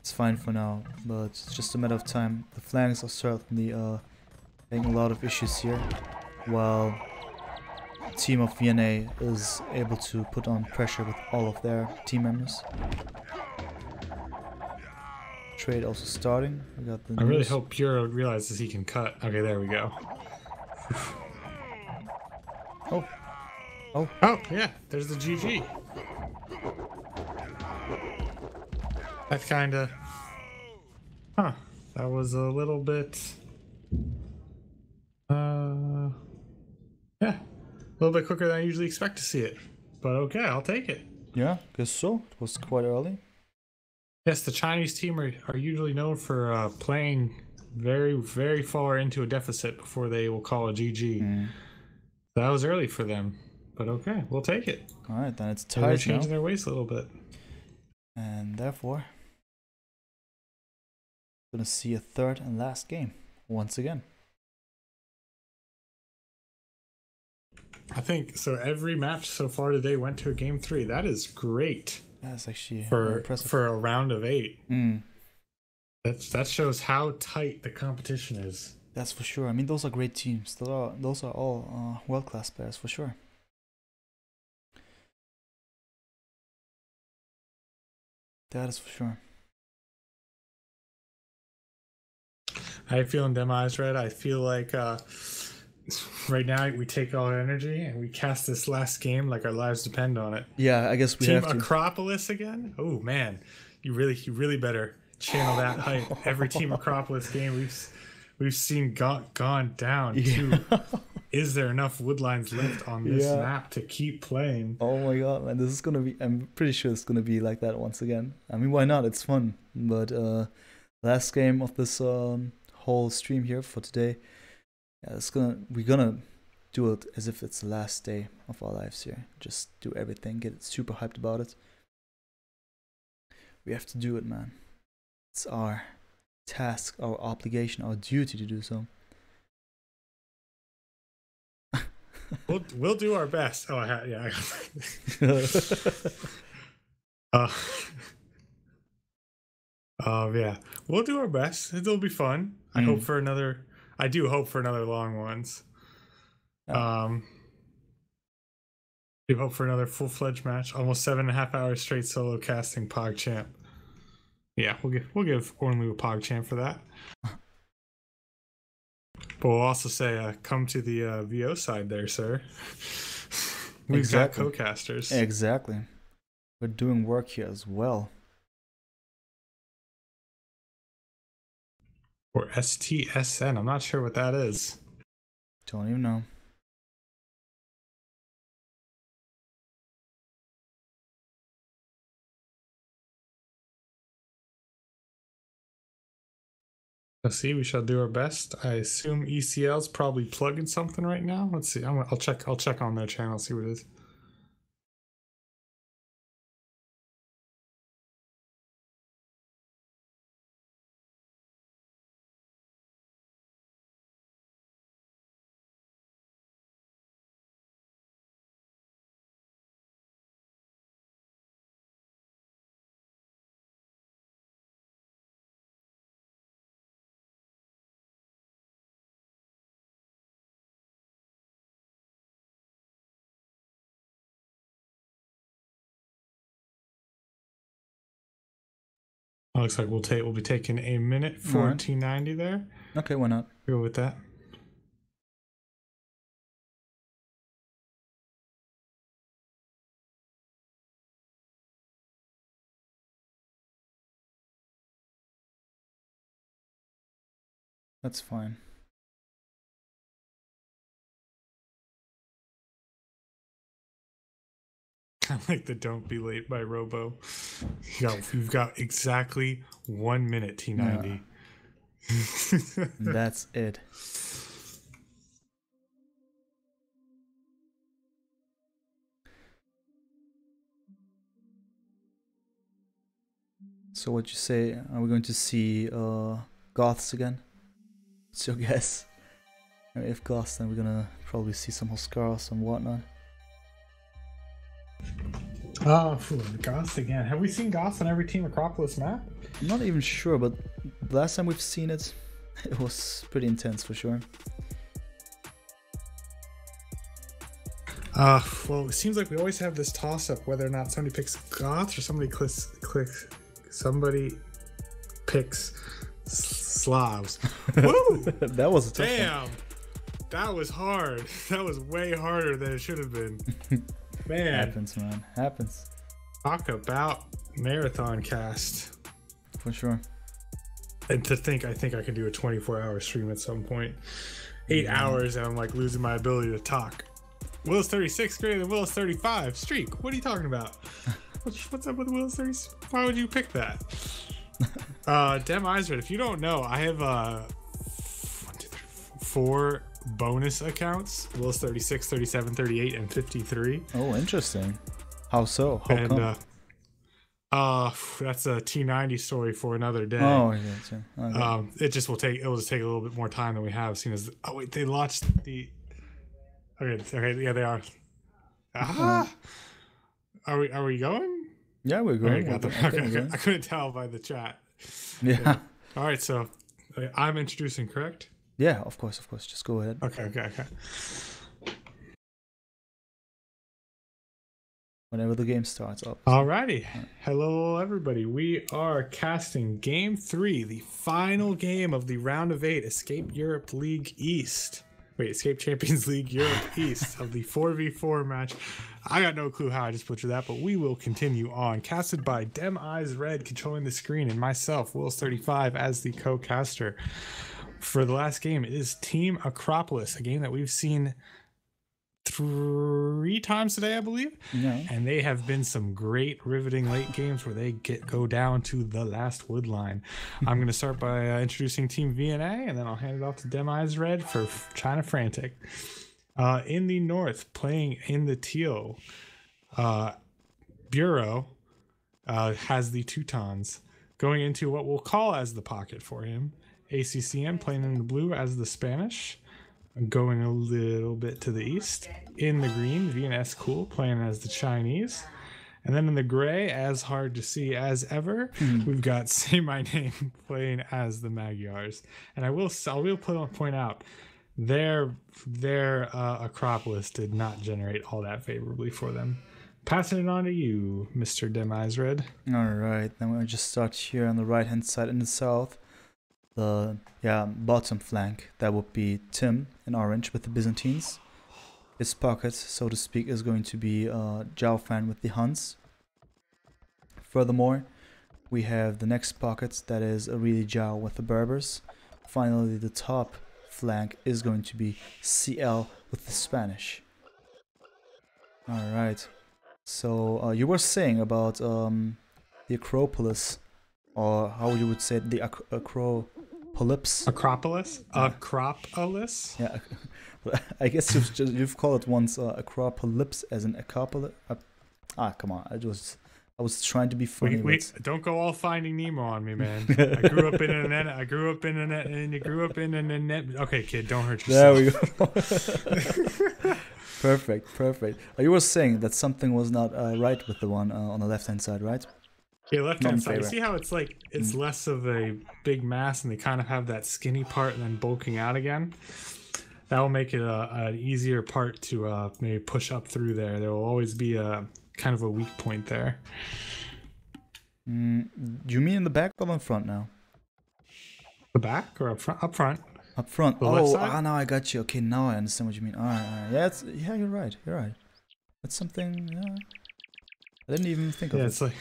It's fine for now, but it's just a matter of time. The flanks are certainly having a lot of issues here, while the team of VNA is able to put on pressure with all of their team members. Trade also starting. We got the I really hope Puro realizes he can cut. Okay, there we go. Oh, yeah, there's the GG. That's kinda... Huh, that was a little bit... yeah, a little bit quicker than I usually expect to see it. But okay, I'll take it. yeah, guess so. It was quite early. Yes, the Chinese team are usually known for playing very, very far into a deficit before they will call a GG. That was early for them. But okay, we'll take it. Alright, then it's They're tied changing now. their ways a little bit. And therefore, gonna see a third and last game once again. I think so. Every match so far today went to a game 3. That is great. That's actually impressive. For a round of 8. Mm. That shows how tight the competition is. That's for sure. I mean, those are great teams. Those are all world-class players for sure. That is for sure. How you feeling, Demise Red? I feel like right now we take all our energy and we cast this last game like our lives depend on it. Yeah, I guess we Team have to. Acropolis again? Oh man, you really better channel that hype. Every Team Acropolis game we've seen gone down to. Is there enough woodlines left on this map to keep playing? Oh my god, man, this is gonna be. I'm pretty sure it's gonna be like that once again. I mean, why not? It's fun. But last game of this whole stream here for today. Yeah, we're gonna do it as if it's the last day of our lives here. Just do everything, get super hyped about it. We have to do it, man. It's our task, our obligation, our duty to do so. We'll do our best. Oh, yeah. Yeah. We'll do our best. It'll be fun. I do hope for another long ones. Do hope for another full-fledged match. Almost 7.5 hours straight solo casting PogChamp. Yeah, we'll give Ornlu a PogChamp for that. But we'll also say, come to the VO side there, sir. We've got co-casters. Exactly. We're doing work here as well. Or STSN. I'm not sure what that is. Don't even know. Let's see. We shall do our best. I assume ECL's probably plugging something right now. Let's see. I'll check on their channel. See what it is. Looks like we'll be taking a minute 1490 there. Okay, why not? Go with that. That's fine. I like the "Don't be late" by Robo. You've got exactly 1 minute, T90. That's it. So what you say? Are we going to see Goths again? What's your guess? And if Goths, then we're gonna probably see some Huskars and whatnot. Oh, Goths again. Have we seen Goths on every Team Acropolis map? I'm not even sure, but the last time we've seen it, it was pretty intense for sure. Well, it seems like we always have this toss-up whether or not somebody picks Goths or somebody picks Slavs. Woo! That was a tough Damn! one. That was hard. That was way harder than it should have been. Man. Happens, man. Happens. Talk about marathon cast. For sure. And to think, I think I can do a 24-hour stream at some point. 8 hours and I'm like losing my ability to talk. Will's 36 greater than Will's 35. Streak. What are you talking about? What's up with Will's 36? Why would you pick that? Dem Eisred, if you don't know, I have 4 bonus accounts. Will's 36, 37, 38, and 53. Oh, interesting. How so? How come? That's a T90 story for another day. Oh, yeah. Okay. It will just take a little bit more time than we have seen as. Oh wait, they launched the. Okay, yeah, they are. Ah, are we going? Yeah, we're going. Okay, I couldn't tell by the chat. Yeah. All right, so I'm introducing, correct? Yeah, of course. Just go ahead. Okay. Whenever the game starts up. Alrighty. Hello, everybody. We are casting Game 3, the final game of the round of 8 Escape Europe League East. Wait, Escape Champions League Europe East of the 4v4 match. I got no clue how I just butchered that, but we will continue on. Casted by Dem Eyes Red, controlling the screen, and myself, Wills35, as the co-caster. For the last game, it is Team Acropolis, a game that we've seen 3 times today, I believe. Yeah. And they have been some great riveting late games where they go down to the last wood line. I'm going to start by introducing Team VNA, and then I'll hand it off to Dem Eyes Red for China Frantic. In the north, playing in the teal, Bureau has the Teutons. Going into what we'll call as the pocket for him. ACCM playing in the blue as the Spanish. Going a little bit to the east. In the green, VNS Cool playing as the Chinese. And then in the gray, as hard to see as ever, we've got Say My Name playing as the Magyars. And I will point out, their Acropolis did not generate all that favorably for them. Passing it on to you, Mr. Dem Eyes Red. Alright, then we'll just start here on the right-hand side in the south. The bottom flank, that would be Tim in orange with the Byzantines. His pocket, so to speak, is going to be Zhao Fan with the Huns. Furthermore, we have the next pocket that is really Zhao with the Berbers. Finally, the top flank is going to be CL with the Spanish. Alright, so you were saying about the Acropolis, or how you would say it, the Acropolis. Acropolis? Acropolis? Yeah, I guess you've called it once Acropolis as an Acropolis. Come on, I was trying to be funny. Don't go all Finding Nemo on me, man. I grew up in a net, and you grew up in a net. Okay, kid, don't hurt yourself. There we go. Perfect. You were saying that something was not right with the one on the left-hand side, right? Yeah, left-hand side. You see how it's like it's less of a big mass, and they kind of have that skinny part and then bulking out again. That will make it an easier part to maybe push up through there. There will always be a kind of a weak point there. Do you mean in the back or in front now? The back or up front? Up front. Up front. The left side? Now I got you. Okay, now I understand what you mean. All right. Yeah, you're right. That's something. Yeah, I didn't even think of it. It's like.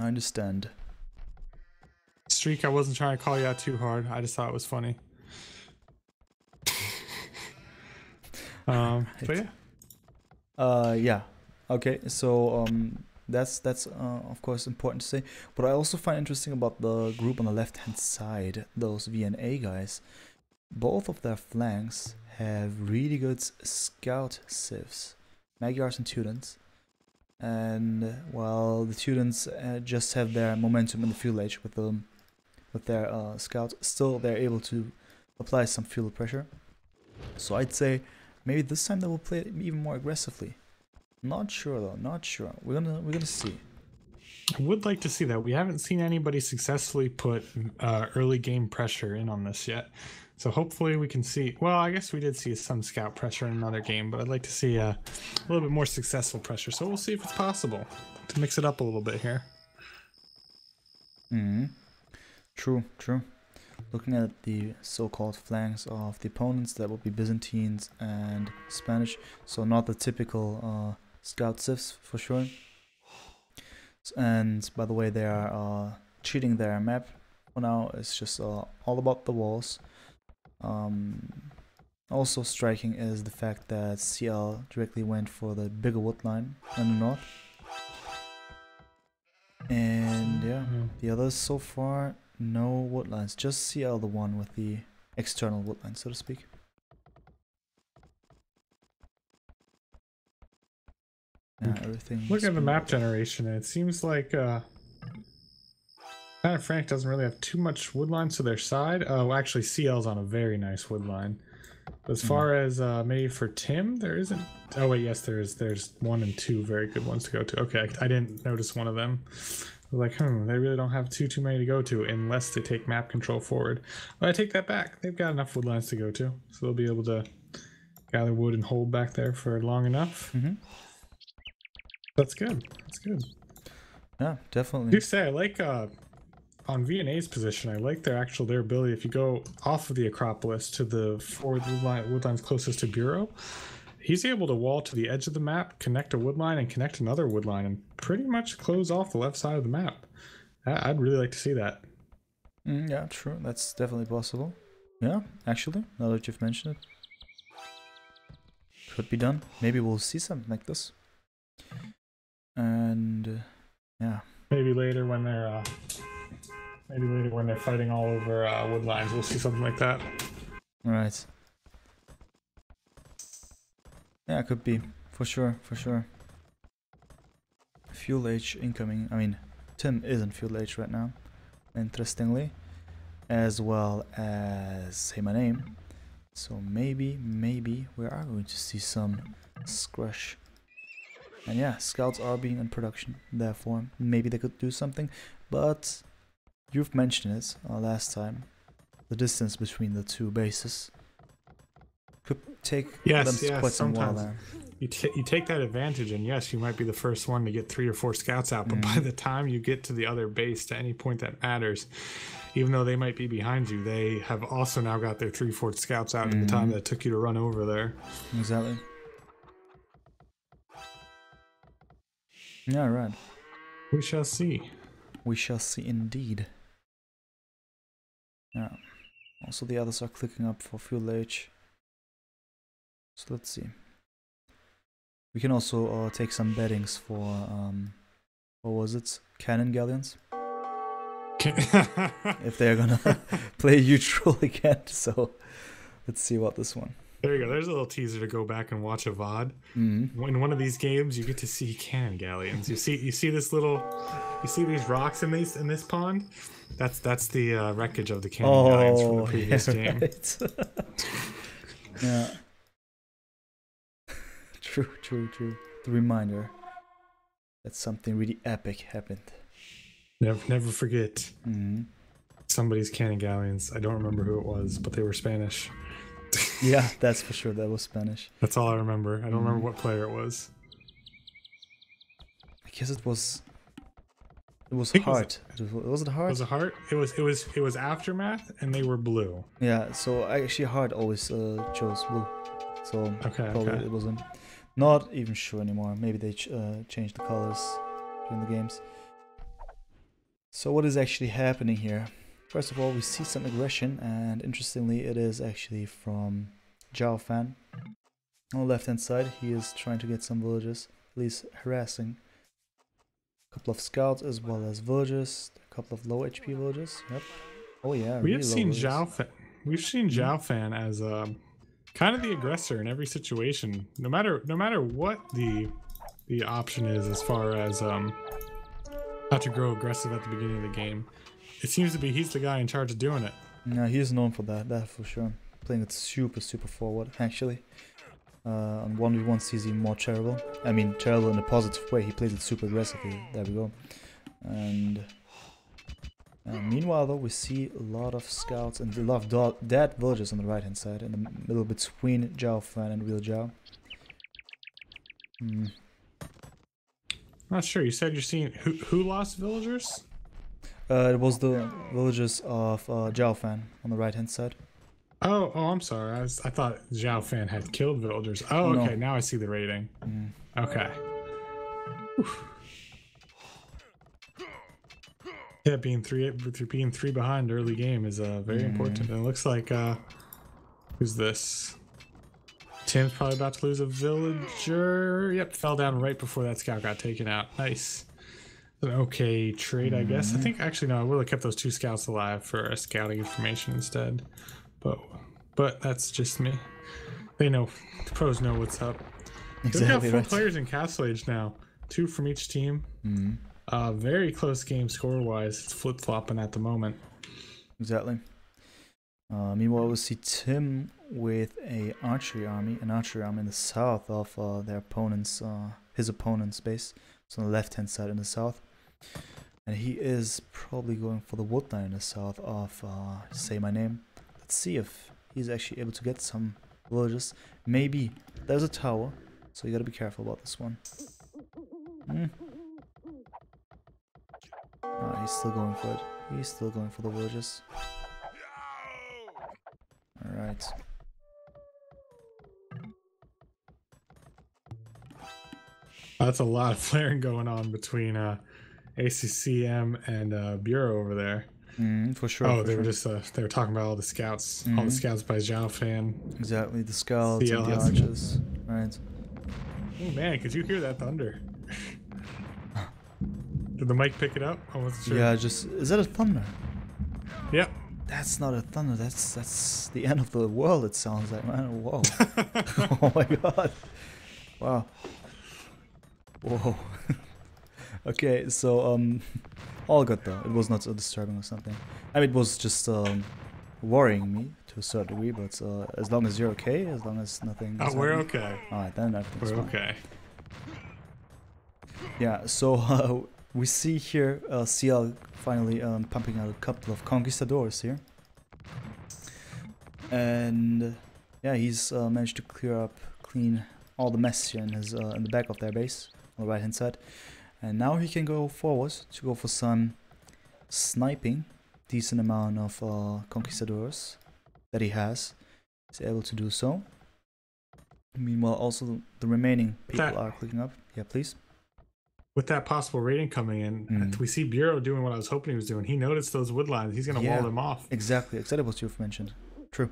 I understand. Streak, I wasn't trying to call you out too hard. I just thought it was funny. But yeah. Yeah. Okay. So that's of course important to say. But I also find interesting about the group on the left hand side, those VNA guys. Both of their flanks have really good scout civs, Magyars and Tudans. And while the Tudans just have their momentum in the fuel age with their scouts, still they're able to apply some fuel pressure. So I'd say maybe this time they will play it even more aggressively. Not sure though, not sure. We're gonna see. I would like to see that. We haven't seen anybody successfully put early game pressure in on this yet. So hopefully we can see. Well, I guess we did see some scout pressure in another game, but I'd like to see a little bit more successful pressure. So we'll see if it's possible to mix it up a little bit here. True, true. Looking at the so-called flanks of the opponents, that would be Byzantines and Spanish. So not the typical scout civs for sure. And by the way, they are cheating their map for now. It's just all about the walls. Also striking is the fact that CL directly went for the bigger wood line in the north. And yeah, the others so far, no wood lines. Just CL, the one with the external wood line, so to speak. Yeah, everything. Look at the map generation. It seems like Frantic doesn't really have too much wood lines to their side. Oh, actually, CL's on a very nice wood line. But as far as maybe for Tim, there isn't. Oh wait, yes, there is. There's 1 and 2 very good ones to go to. Okay, I didn't notice one of them. I was like, they really don't have too many to go to unless they take map control forward. But I take that back. They've got enough wood lines to go to, so they'll be able to gather wood and hold back there for long enough. That's good. That's good. Yeah, definitely. I do say I like on VNA's position. I like their ability. If you go off of the Acropolis to the forward wood lines closest to Bureau, he's able to wall to the edge of the map, connect a wood line, and connect another wood line, and pretty much close off the left side of the map. I'd really like to see that. Yeah, true. That's definitely possible. Yeah, actually, now that you've mentioned it, could be done. Maybe we'll see something like this. And yeah, maybe later when they're fighting all over wood lines, we'll see something like that. Right. Yeah, could be for sure, for sure. Fuel H incoming. I mean, Tim is in Fuel H right now, interestingly, as well as Say My Name. So maybe we are going to see some scrush. And yeah, scouts are being in production, therefore maybe they could do something. But you've mentioned it last time, the distance between the two bases could take quite some while there. You take that advantage, and yes, you might be the first one to get 3 or 4 scouts out, but by the time you get to the other base, to any point that matters, even though they might be behind you, they have also now got their 3/4 scouts out in the time that it took you to run over there. Exactly. Yeah, right. We shall see. We shall see indeed. Yeah. Also, the others are clicking up for Fuel H. So let's see. We can also take some bettings for what was it? Cannon Galleons. If they're gonna play neutral again. So let's see about this one. There you go. There's a little teaser to go back and watch a VOD. In one of these games, you get to see cannon galleons. You see this little, you see these rocks in this pond. That's the wreckage of the cannon galleons from the previous game. Right. Yeah. True. The reminder that something really epic happened. Never forget. Somebody's cannon galleons. I don't remember who it was, but they were Spanish. Yeah, that's for sure. That was Spanish. That's all I remember. I don't remember what player it was. I guess it was Heart. Was it Heart? Was it Heart? It was Aftermath, and they were blue. Yeah. So actually, Heart always chose blue. So probably it wasn't. Not even sure anymore. Maybe they changed the colors during the games. So what is actually happening here? First of all, we see some aggression, and interestingly, it is actually from Zhao Fan. On the left hand side, he is trying to get some villagers, at least harassing. A couple of scouts as well as villagers, a couple of low HP villagers. Yep. Oh yeah, We really have low seen villagers. Zhao Fan. We've seen Zhao Fan as kind of the aggressor in every situation, no matter what the option is as far as how to grow aggressive at the beginning of the game. It seems to be he's the guy in charge of doing it. Yeah, he is known for that for sure. Playing it super forward, actually. On 1v1 he's even more terrible. I mean, terrible in a positive way. He plays it super aggressively. There we go. And meanwhile, though, we see a lot of scouts and a lot of dead villagers on the right hand side, in the middle between Zhao Fan and real Zhao. Not sure. You said you're seeing who lost villagers? It was the villagers of Zhao Fan on the right hand side. Oh, I'm sorry. I thought Zhao Fan had killed villagers. Oh, No. okay. Now I see the rating. Okay. Whew. Yeah, being three behind early game is very important. And it looks like who's this? Tim's probably about to lose a villager. Yep, fell down right before that scout got taken out. Nice. An okay trade, I guess. I think actually no, I would have kept those 2 scouts alive for a scouting information instead. But that's just me. They know, the pros know what's up. Exactly. We've got 4 right. players in Castle Age now. 2 from each team. Very close game score-wise. It's flip-flopping at the moment. Exactly. Meanwhile, we see Tim with an archery army in the south of their opponent's, his opponent's base. So on the left-hand side in the south. And he is probably going for the woodline in the south of Say My Name. Let's see if he's actually able to get some villages. Maybe. There's a tower, so you gotta be careful about this one. He's still going for it. He's still going for the villages. Alright. That's a lot of flaring going on between ACCM and Bureau over there. For sure. Oh, for they sure. were just they were talking about all the scouts. All the scouts by Zhao Fan. Exactly, the scouts CL and the has to- archers. Right. Oh man, could you hear that thunder? Did the mic pick it up? I wasn't sure. Yeah, is that a thunder? Yep. That's not a thunder, that's the end of the world, it sounds like, man. Whoa. Oh my god. Wow. Whoa. Okay, so all good though. It was not so disturbing or something. I mean, it was just worrying me to a certain degree, but as long as you're okay, as long as nothing. Oh, we're okay. Alright, then everything's We're fine. okay. Yeah, so we see here CL finally pumping out a couple of conquistadors here. And yeah, he's managed to clean all the mess here in the back of their base on the right hand side. And now he can go forward to go for some sniping. Decent amount of conquistadors that he has. He's able to do so. Meanwhile, also the remaining people are clicking up. Yeah, please. With that possible rating coming in, we see Bureau doing what I was hoping he was doing. He noticed those wood lines. He's going to wall them off. Exactly what you've mentioned. True.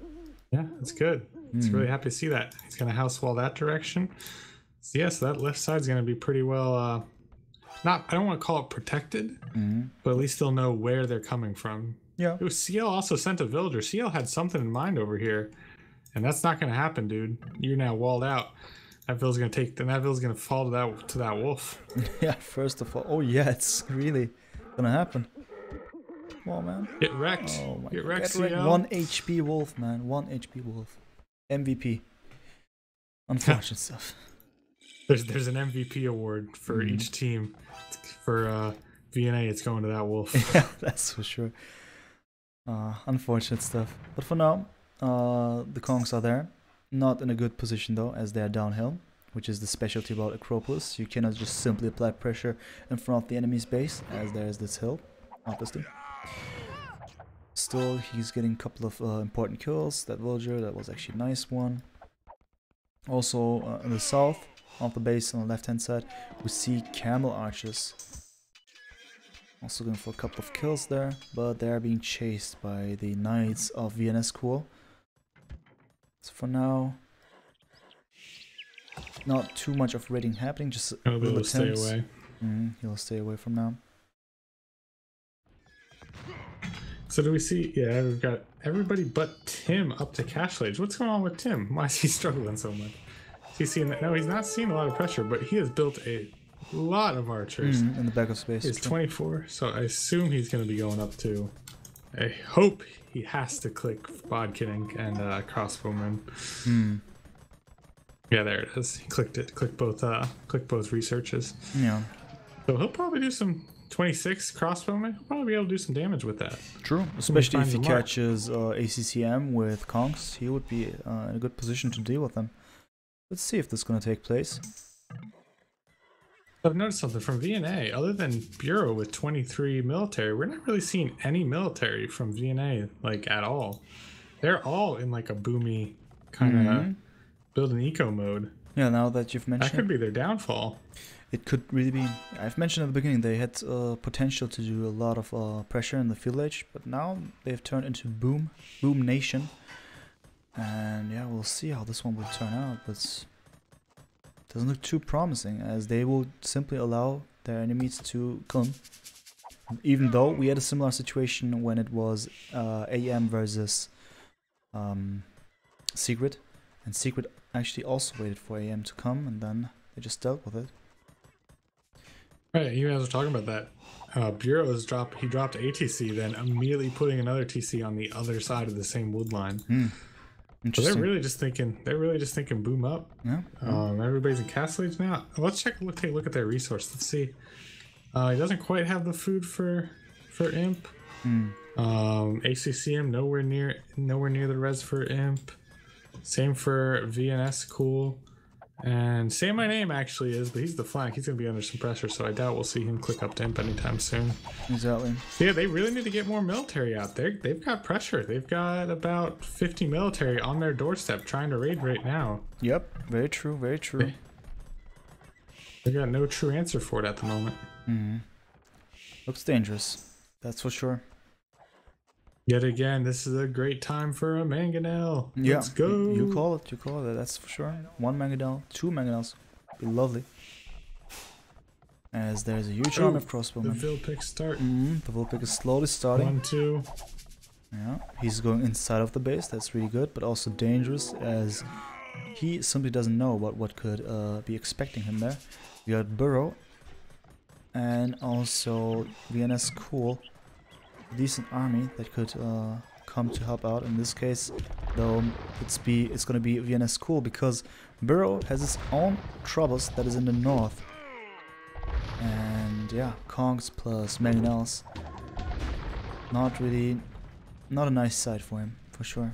Yeah, that's good. It's really happy to see that. He's going to house wall that direction. So yeah, so that left side's going to be pretty well, I don't want to call it protected, but at least they'll know where they're coming from. Yeah. CL also sent a villager. CL had something in mind over here, and that's not going to happen, dude. You're now walled out. That villa's going to fall to that wolf. Yeah, first of all. Oh yeah, it's really gonna happen. Come on, man. Get wrecked. Oh my Get god. wrecked, Get wrecked. CL. 1 HP wolf, man. 1 HP wolf. MVP. Unfortunate stuff. There's an MVP award for each team. For VNA, it's going to that wolf. Yeah, that's for sure. Unfortunate stuff. But for now, the Kongs are there. Not in a good position though, as they are downhill, which is the specialty about Acropolis. You cannot just simply apply pressure in front of the enemy's base, as there is this hill, obviously. Still, he's getting a couple of important kills. That villager, that was actually a nice one. Also, in the south of the base on the left-hand side, we see camel archers. Also going for a couple of kills there, but they are being chased by the knights of VNA school. So for now, not too much of raiding happening, just Oh, little they'll stay attempts. away. He'll stay away from now. So do we see? Yeah, we've got everybody but Tim up to Castle Age. What's going on with Tim? Why is he struggling so much? Is he seeing that? No, he's not seeing a lot of pressure, but he has built a lot of archers In the back of space. He's 24, so I assume he's going to be going up to. I hope he has to click bodkinning and crossbowman. Yeah, there it is. He clicked it. Click both researches. Yeah. So he'll probably do some 26 crossbowman. He'll probably be able to do some damage with that. True. Especially if he finds the mark. catches ACCM with Conks, he would be in a good position to deal with them. Let's see if this is going to take place. I've noticed something from VNA. Other than Bureau with 23 military, we're not really seeing any military from VNA like at all. They're all in like a boomy kind of build an eco mode. Yeah, now that you've That mentioned could be their downfall. it could really be. I've mentioned at the beginning they had potential to do a lot of pressure in the field age, but now they've turned into Boom Nation. And yeah, we'll see how this one will turn out, but doesn't look too promising, as they will simply allow their enemies to come. Even though we had a similar situation when it was AM versus Secret, and Secret actually also waited for AM to come, and then they just dealt with it. Right, you guys were talking about that. Bureau has dropped ATC, then immediately putting another TC on the other side of the same wood line. So Interesting. they're really just thinking boom up. Yeah. Everybody's in Castle Age now. Let's take a look at their resource. Let's see. He doesn't quite have the food for Imp. ACCM nowhere near the res for Imp. Same for VNS, cool. And say my name actually is, but he's the flank. He's gonna be under some pressure, so I doubt we'll see him click up to Imp anytime soon. Exactly. Yeah, they really need to get more military out there. They've got pressure. They've got about 50 military on their doorstep trying to raid right now. Yep. Very true. Very true. They got no true answer for it at the moment. Looks dangerous. That's for sure. Yet again, this is a great time for a mangonel. Yeah. Let's go. You call it. You call it. That's for sure. 1 mangonel, 2 mangonels. Be lovely. As there's a huge army of The crossbowmen. Vilpic start. The Vulpix is slowly starting. 1, 2. Yeah, he's going inside of the base. That's really good, but also dangerous, as he simply doesn't know what could be expecting him there. We got Burrow, and also VNS Cool. Decent army that could come to help out. In this case, though, it's gonna be VNS Cool, because Burrow has his own troubles that is in the north. And yeah, Kongs plus Mangonels. Not a nice sight for him, for sure.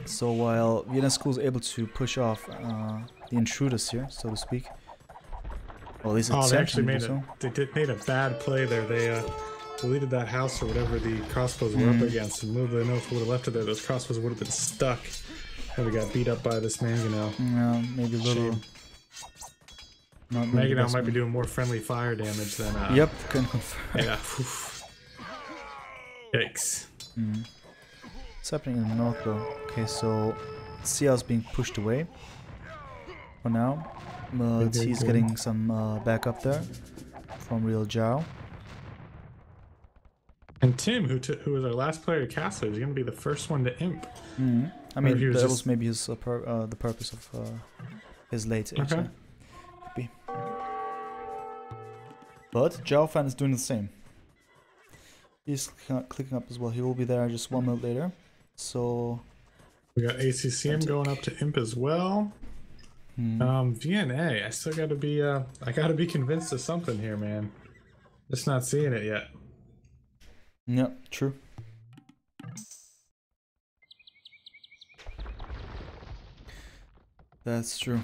So while VNS Cool is able to push off the intruders here, so to speak, or at least it's They actually made a bad play there. They deleted that house or whatever the crossbows were up against, and little did they know if we would have left it there, those crossbows would have been stuck. And we got beat up by this mangonel. Yeah, maybe a little. Shame. Not really the Mangonel best might be one. doing more friendly fire damage than. Yep, can confirm. Yeah. Yikes. What's happening in the north though? Okay, so CL is being pushed away for now, but Okay, he's good. getting some backup there from Real Zhao. And Tim, who was our last player to Castle, is going to be the first one to imp. I mean, he was that just- was maybe his the purpose of his late age. Okay. Could be. But Zhao Fan is doing the same. He's clicking up as well. He will be there just 1 minute later. So We got ACCM going up to imp as well. VNA, I still got to be I got to be convinced of something here, man. Just not seeing it yet. yeah, true. That's true.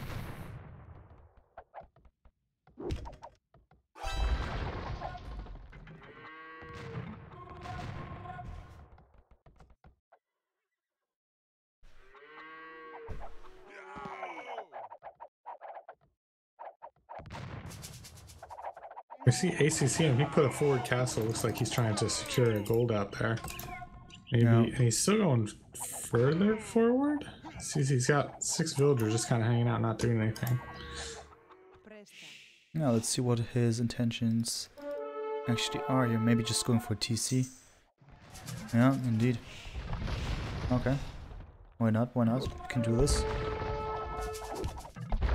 We see ACCM, he put a forward castle. Looks like he's trying to secure a gold out there. Maybe, Yeah. and he's still going further forward. See, he's got 6 villagers just kind of hanging out, not doing anything. Now let's see what his intentions actually are here. Maybe just going for TC. Yeah, indeed. Okay. Why not? Why not? You can do this.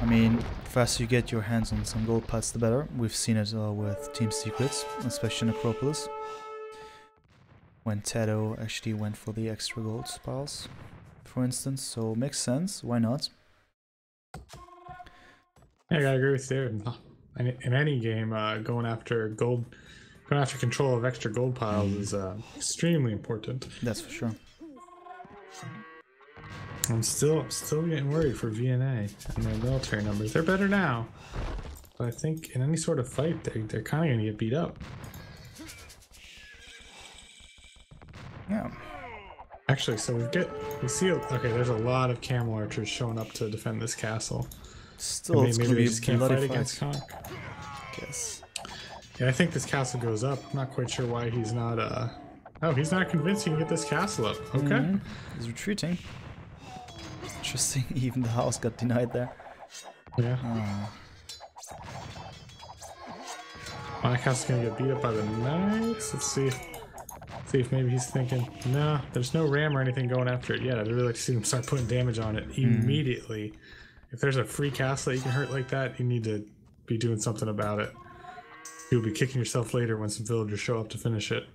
I mean, the faster you get your hands on some gold pots, the better. We've seen it with Team Secrets, especially in Acropolis, when Tato actually went for the extra gold piles, for instance. So makes sense. Why not? Yeah, I gotta agree with you. In any game, going after control of extra gold piles is extremely important. That's for sure. I'm still getting worried for VNA and their military numbers. They're better now, but I think in any sort of fight, they're kind of gonna get beat up. Yeah. Actually, so we see okay. There's a lot of camel archers showing up to defend this castle. Still, it's maybe gonna they be just a can't bloody fight fight. against Conk. Guess. Yeah, I think this castle goes up. I'm not quite sure why he's not. Oh, he's not convinced he can get this castle up. Okay. He's retreating. Interesting. Even the house got denied there. Yeah. My castle's gonna get beat up by the knights. Let's see. See if maybe he's thinking, no, there's no ram or anything going after it yet. I'd really like to see him start putting damage on it immediately. If there's a free castle that you can hurt like that, you need to be doing something about it. You'll be kicking yourself later when some villagers show up to finish it.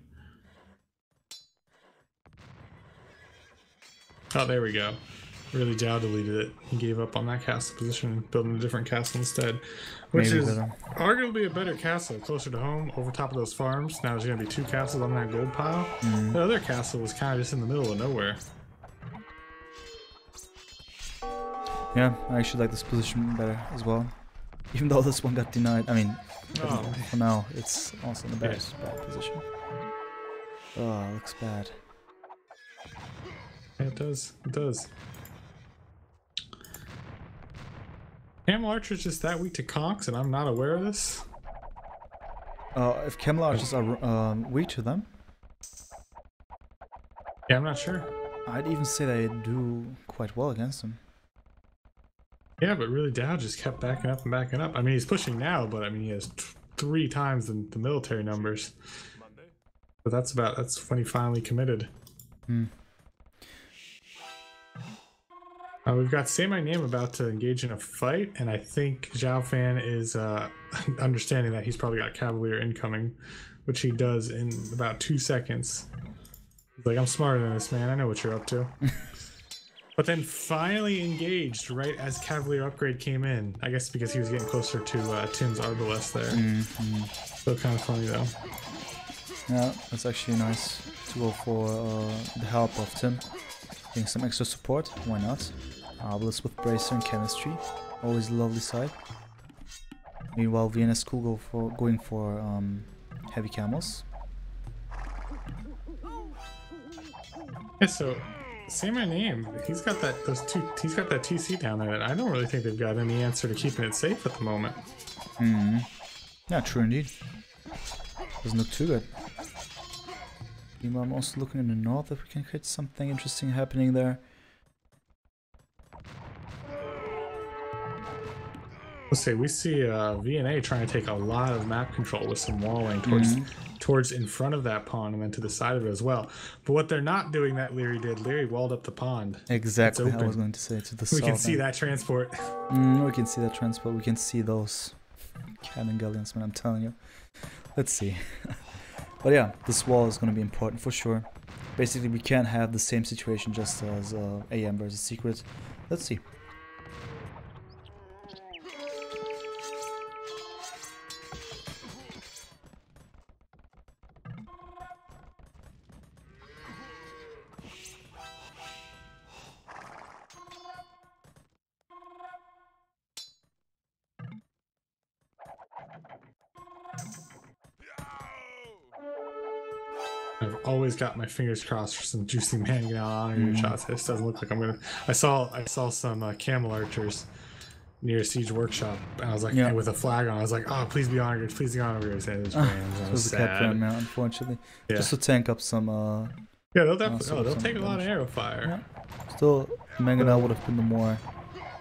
Oh, there we go. Really Zhao deleted it. He gave up on that castle position and building a different castle instead. Which Maybe is better. arguably a better castle, closer to home, over top of those farms. Now there's going to be 2 castles on that gold pile. The other castle was kind of just in the middle of nowhere. Yeah, I actually like this position better as well. Even though this one got denied. I mean, for now, it's also in a bad position. Oh, it looks bad. Yeah, it does. It does. Camel Archer's just that weak to conks, and I'm not aware of this. If Camel Archers are weak to them, Yeah, I'm not sure. I'd even say they do quite well against them. Yeah, but really, Dow just kept backing up and backing up. I mean, he's pushing now, but I mean, he has 3 times the military numbers. But that's when he finally committed. We've got Say My Name about to engage in a fight, and I think Zhao Fan is understanding that he's probably got Cavalier incoming, which he does in about 2 seconds. He's like, I'm smarter than this, man. I know what you're up to. But then finally engaged right as Cavalier upgrade came in. I guess because he was getting closer to Tim's Arbalest there. Still kind of funny, though. Yeah, that's actually nice to go for the help of Tim. Getting some extra support, why not? Arbalest with Bracer and Chemistry, always a lovely side. Meanwhile, VNA School going for heavy camels. Yeah, so Say My Name. He's got that He's got that TC down there. That I don't really think they've got any answer to keeping it safe at the moment. Yeah, true indeed. Doesn't look too good. Meanwhile, I'm also looking in the north if we can catch something interesting happening there. Let's say we see VNA trying to take a lot of map control with some walling towards in front of that pond and then to the side of it as well. But what they're not doing that Leary did, Leary walled up the pond. Exactly, I was going to say to the south. We can see that transport. We can see that transport. We can see those cannon galleons, man, I'm telling you. Let's see. But yeah, this wall is going to be important for sure. Basically, we can't have the same situation just as AM versus Secret. Let's see. I've always got my fingers crossed for some juicy man honor shots. This doesn't look like I'm gonna. I saw some camel archers near Siege Workshop, and I was like, and with a flag on, I was like, oh, please be honored, please be honored. It was the cat ram now, unfortunately. Just to tank up some. Yeah, they'll definitely. They'll take a lot of arrow fire. Yeah. Still Mangonel would have been the more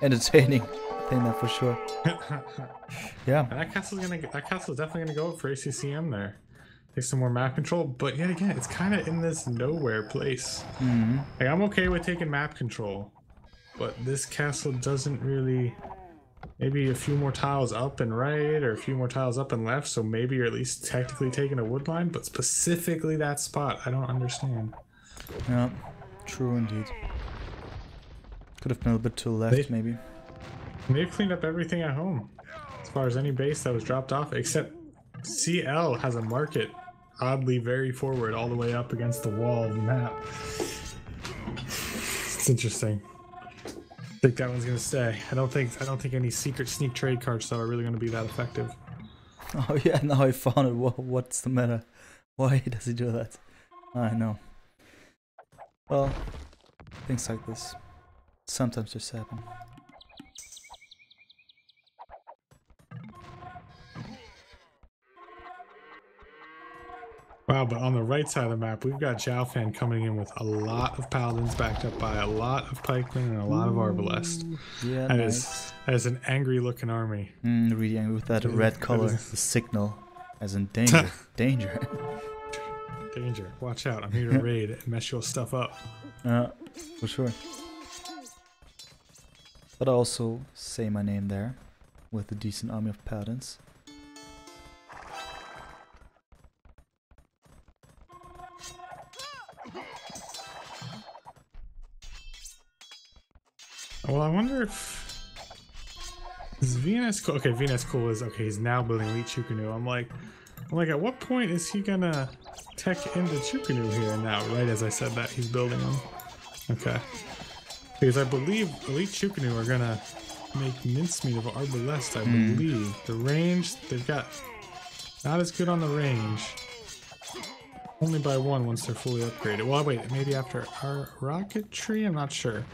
entertaining thing, that for sure. Yeah. And that castle's definitely gonna go up for ACCM there. Take some more map control, but yet again, it's kind of in this nowhere place. Like, I'm okay with taking map control, but this castle doesn't really. Maybe a few more tiles up and right, or a few more tiles up and left, so maybe you're at least technically taking a wood line, but specifically that spot, I don't understand. Yeah, true indeed. Could have been a bit to the left, maybe. They've cleaned up everything at home, as far as any base that was dropped off, except CL has a market oddly very forward, all the way up against the wall of the map. It's interesting. I think that one's gonna stay. I don't think any secret sneak trade cards though are really gonna be that effective. Oh yeah, now I found it. What's the matter? Why does he do that? I know. Well, things like this sometimes just happen. Wow, but on the right side of the map, we've got Xiaofan coming in with a lot of paladins backed up by a lot of pikemen and a lot of arbalest. Yeah, that nice. is an angry looking army. Really angry with that red color, the signal, as in danger, danger. Danger, watch out, I'm here to raid and mess your stuff up. For sure. But I also say my name there, with a decent army of paladins. Well, I wonder if is VNS cool. Okay, VNS cool is okay. He's now building Elite Chukunu. I'm like, at what point is he gonna tech into Chukunu here now? Right as I said that, he's building them. Okay, because I believe Elite Chukunu are gonna make mincemeat of Arbalest. I believe the range they've got not as good on the range. Only by one once they're fully upgraded. Well, wait, maybe after our rocketry. I'm not sure.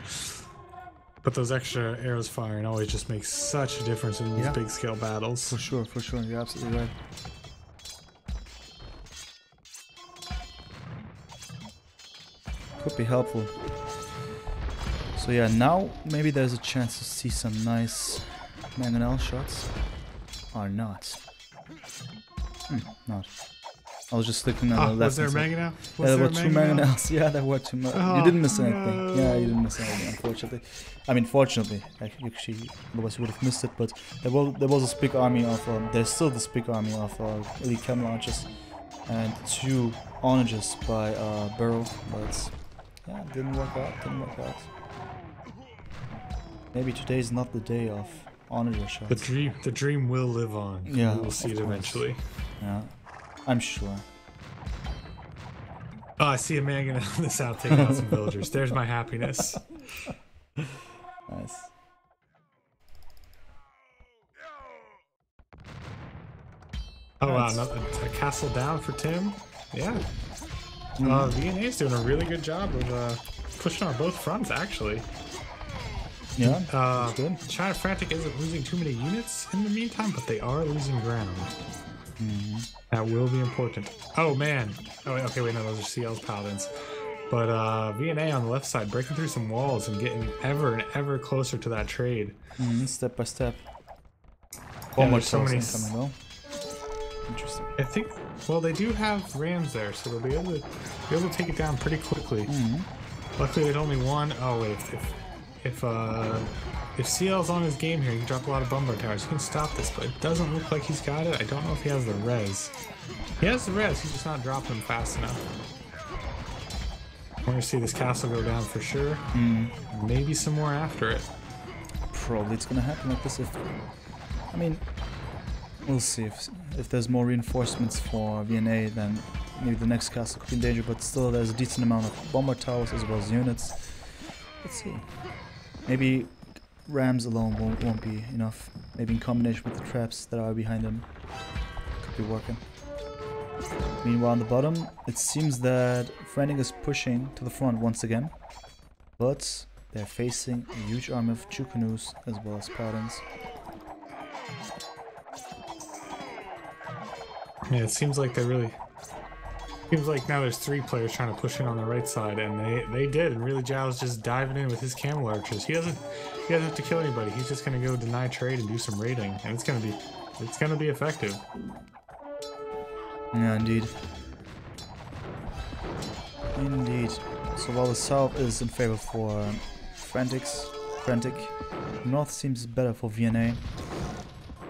But those extra arrows firing always just makes such a difference in these big scale battles. For sure, you're absolutely right. Could be helpful. So yeah, now maybe there's a chance to see some nice Mangonel shots. Or not. Not. I was just looking at the left. Was there a Mangonel? Yeah, there were two Mangonels. Yeah, there were two. You didn't miss anything. No. Yeah, you didn't miss anything, unfortunately. I mean, fortunately, actually, otherwise you would have missed it. But there was this big army of. There's still this big army of elite chem launchers and two onages by Burrow, but yeah, it didn't work out. Maybe today's not the day of onager shots. The dream will live on. Yeah, we'll see it eventually. Yeah. I'm sure. Oh, I see a Mangonel in the south taking out some villagers. There's my happiness. Nice. Oh wow, a castle down for Tim. Yeah. VNA is doing a really good job of pushing on both fronts, actually. Yeah, that's good. China Frantic isn't losing too many units in the meantime, but they are losing ground. That will be important. Oh man. Oh okay, wait, no, those are CL's paladins. But VNA on the left side breaking through some walls and getting ever and ever closer to that trade. Step by step. There's so many coming though. Interesting. I think. Well, they do have rams there, so they'll be able to take it down pretty quickly. Luckily, there's only one. Oh wait, if CL's on his game here, he can drop a lot of bombard towers. He can stop this, but it doesn't look like he's got it. I don't know if he has the res. He has the res, he's just not dropping them fast enough. We're going to see this castle go down for sure. Maybe some more after it. Probably it's going to happen like this. I mean, we'll see. If there's more reinforcements for VNA, then maybe the next castle could be in danger, but still there's a decent amount of bombard towers as well as units. Let's see. Maybe rams alone won't be enough. Maybe in combination with the traps that are behind them could be working. Meanwhile on the bottom, it seems that Frantic is pushing to the front once again, but they're facing a huge army of Chukunus as well as paladins. Yeah, it seems like they're really Seems like now there's 3 players trying to push in on the right side, and they did. And really, Zhao's just diving in with his camel archers. He doesn't have to kill anybody. He's just gonna go deny trade and do some raiding, and it's gonna be effective. Yeah, indeed. Indeed. So while the south is in favor for Frantic, north seems better for VNA.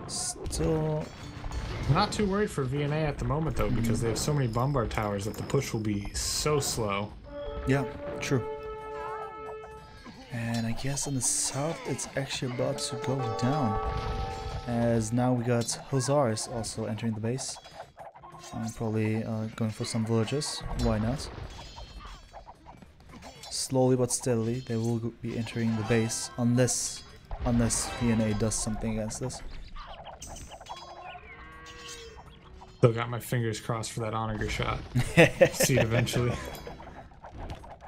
Still, I'm not too worried for VNA at the moment though, because they have so many bombard towers that the push will be so slow. yeah, true. And I guess in the south it's actually about to go down, as now we got Hussars also entering the base. I'm probably going for some villagers. Why not? Slowly but steadily, they will be entering the base, unless VNA does something against this. Still got my fingers crossed for that onager shot. See it eventually.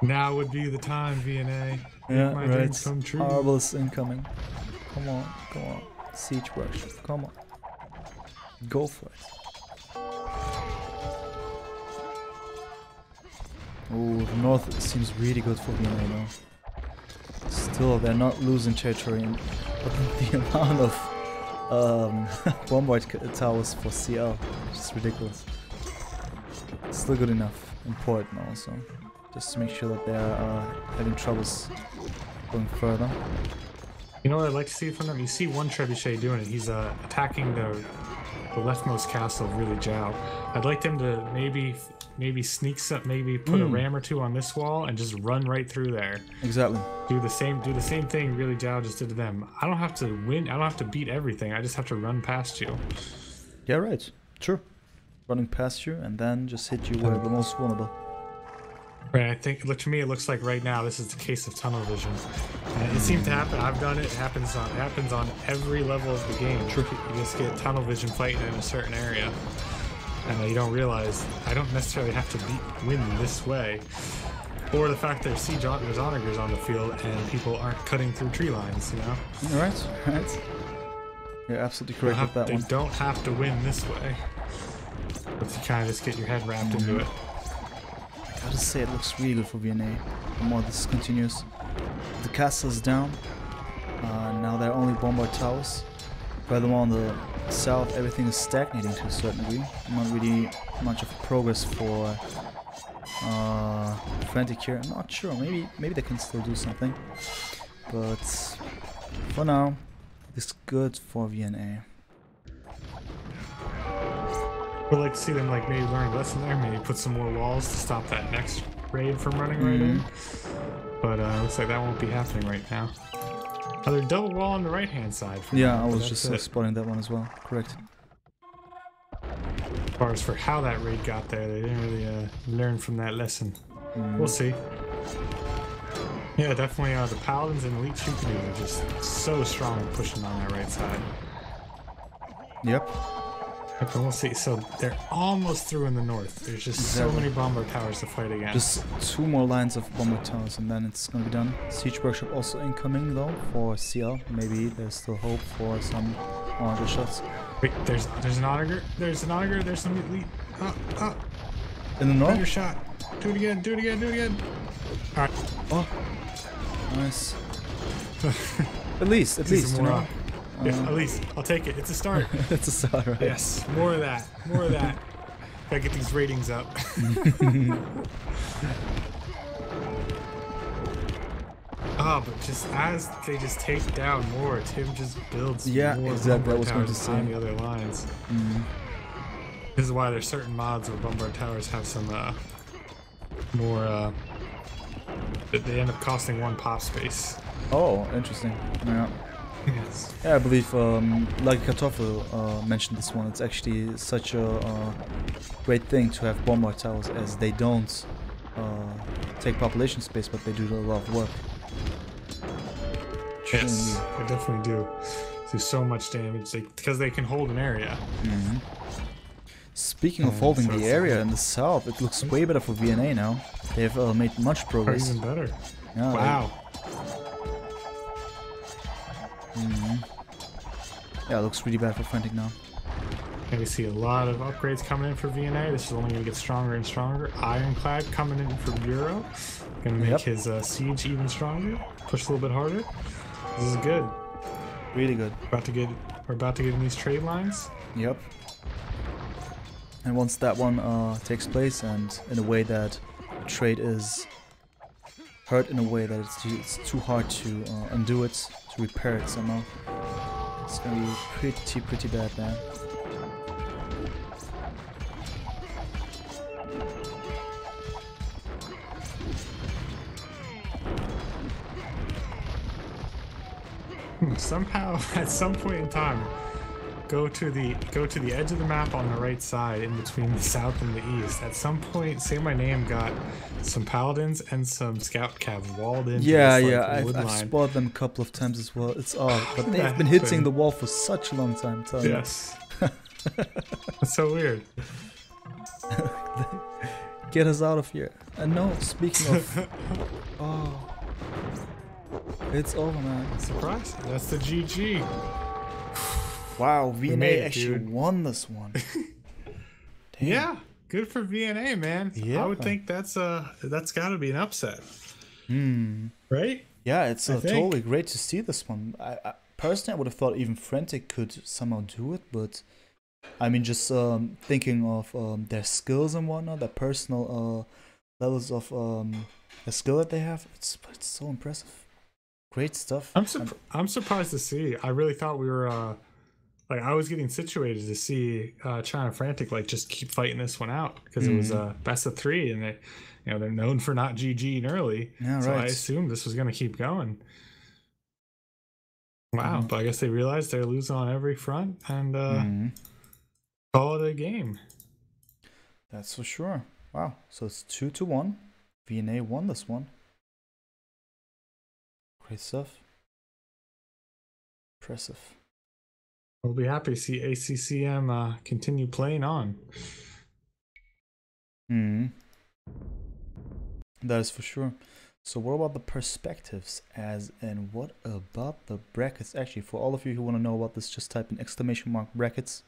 Now would be the time, VNA. Yeah, my right. dreams come true. Marvelous incoming. Come on, come on. Siege worship. Come on. Go for it. Oh, the north seems really good for VNA now. Still, they're not losing territory, but the amount of bombard towers for CL is just ridiculous. Still good enough. Important also. Just to make sure that they're having troubles going further. You know what I'd like to see from them? You see one trebuchet doing it. He's attacking the leftmost castle of really Zhao. I'd like them to maybe sneak some, maybe put a ram or 2 on this wall and just run right through there. Exactly. Do the same thing really Zhao just did to them. I don't have to win. I don't have to beat everything. I just have to run past you. Yeah, right. True. Running past you and then just hit you where the most vulnerable. Right, I think, look, to me, it looks like right now this is the case of tunnel vision. And it seems to happen. I've done it. It happens on every level of the game. True. You just get tunnel vision fighting in a certain area, and you don't realize I don't necessarily have to win this way, or the fact that there's onagers on the field and people aren't cutting through tree lines. You know. Right. Right. You're absolutely correct with that they one. don't have to win this way, but you kind of just get your head wrapped into it. I gotta say, it looks really good for VNA. The more this continues. The castle is down. Now there are only bombard towers. Furthermore, on the south, everything is stagnating to a certain degree. Not really much of progress for Frantic here. I'm not sure. Maybe they can still do something. But for now, it's good for VNA. I'd like to see them maybe learn a lesson there, maybe put some more walls to stop that next raid from running right in. But looks like that won't be happening right now. Another double wall on the right hand side. Yeah, I was just spotting that one as well. Correct. As far as for how that raid got there, they didn't really learn from that lesson. We'll see. Yeah, definitely the paladins and elite troop are just so strong pushing on that right side. Yep. Okay, we'll see. So they're almost through in the north. There's just so many bombard towers to fight against. Just 2 more lines of bombard towers and then it's gonna be done. Siege workshop also incoming though for CL. Maybe there's still hope for some onager shots. Wait, there's an onager. There's an onager. There's some elite. In the north? Onager shot. Do it again. Do it again. Do it again. All right. Oh, nice. at least, you know. Yeah, at least I'll take it. It's a start. It's a start, right? Yes, more of that. More of that. Gotta get these ratings up. But just as they just take down more, Tim just builds more exactly. I was going towers to say behind the other lines. This is why there's certain mods where bombard towers have some more. They end up costing 1 pop space. Oh, interesting. Yeah. Yes. Yeah, I believe, like Kartoffel mentioned this one, it's actually such a great thing to have bombard towers, as they don't take population space, but they do a lot of work. Yes, they definitely do so much damage because they can hold an area. Speaking of holding the area in the south, it looks way better for VNA now. They've made much progress. Even better. Yeah, wow. Yeah, it looks really bad for Frantic now. And we see a lot of upgrades coming in for VNA. This is only going to get stronger and stronger. Ironclad coming in for Bureau. Going to make his siege even stronger. Push a little bit harder. This is good. Really good. We're about to get in these trade lines. Yep. And once that one takes place, and in a way that trade is hurt in a way that it's too hard to undo it, to repair it somehow, it's gonna be pretty bad, man. Somehow, at some point in time, go to the edge of the map on the right side, in between the south and the east. At some point, Say My Name got some paladins and some scout cav walled in. Yeah, I've spotted them a couple of times as well. It's odd, but they've been hitting the wall for such a long time. Yes, that's so weird. Get us out of here. And no, speaking of, oh. It's over, man. Surprise! That's the GG. Wow, VNA actually won this one. Yeah, good for VNA, man. Yeah. I would think that's got to be an upset. Right? Yeah, it's totally great to see this one. I personally, I would have thought even Frantic could somehow do it, but I mean, just thinking of their skills and whatnot, their personal levels of the skill that they have, it's so impressive. Great stuff. I'm surprised to see. I really thought we were I was getting situated to see China Frantic just keep fighting this one out, because it was best of 3, and they're known for not GGing early. Yeah, so right. I assumed this was going to keep going. Wow, but I guess they realized they're losing on every front and call it a game. That's for sure. Wow, so it's 2-1. VNA won this one. Great stuff. Impressive. We'll be happy to see ACCM continue playing on. That is for sure. So what about the perspectives, as in what about the brackets? Actually, for all of you who want to know about this, just type in ! brackets.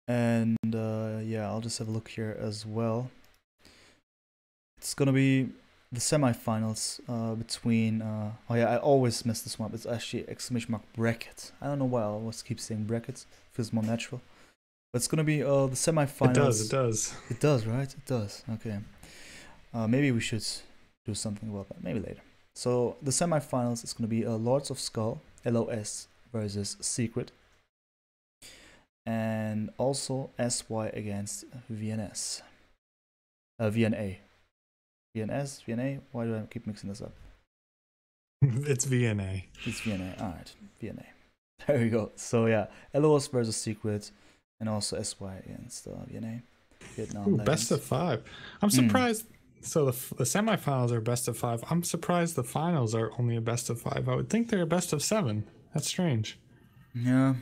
And yeah, I'll just have a look here as well. It's gonna be the semifinals between oh yeah, I always mess this one up. It's actually bracket. I don't know why I always keep saying brackets. It feels more natural. But it's gonna be the semifinals. It does. It does, right? It does. Okay. Maybe we should do something about that. Maybe later. So the semifinals is gonna be Lords of Skull, LOS versus Secret, and also SY against VNS. VNA. VNS, VNA? Why do I keep mixing this up? It's VNA. It's VNA. Alright, VNA. There we go. So yeah, LOS versus Secret, and also SY against VNA. Vietnam. Ooh, best of 5. I'm surprised. So the semifinals are best of 5. I'm surprised the finals are only a best of 5. I would think they're a best of 7. That's strange. Yeah,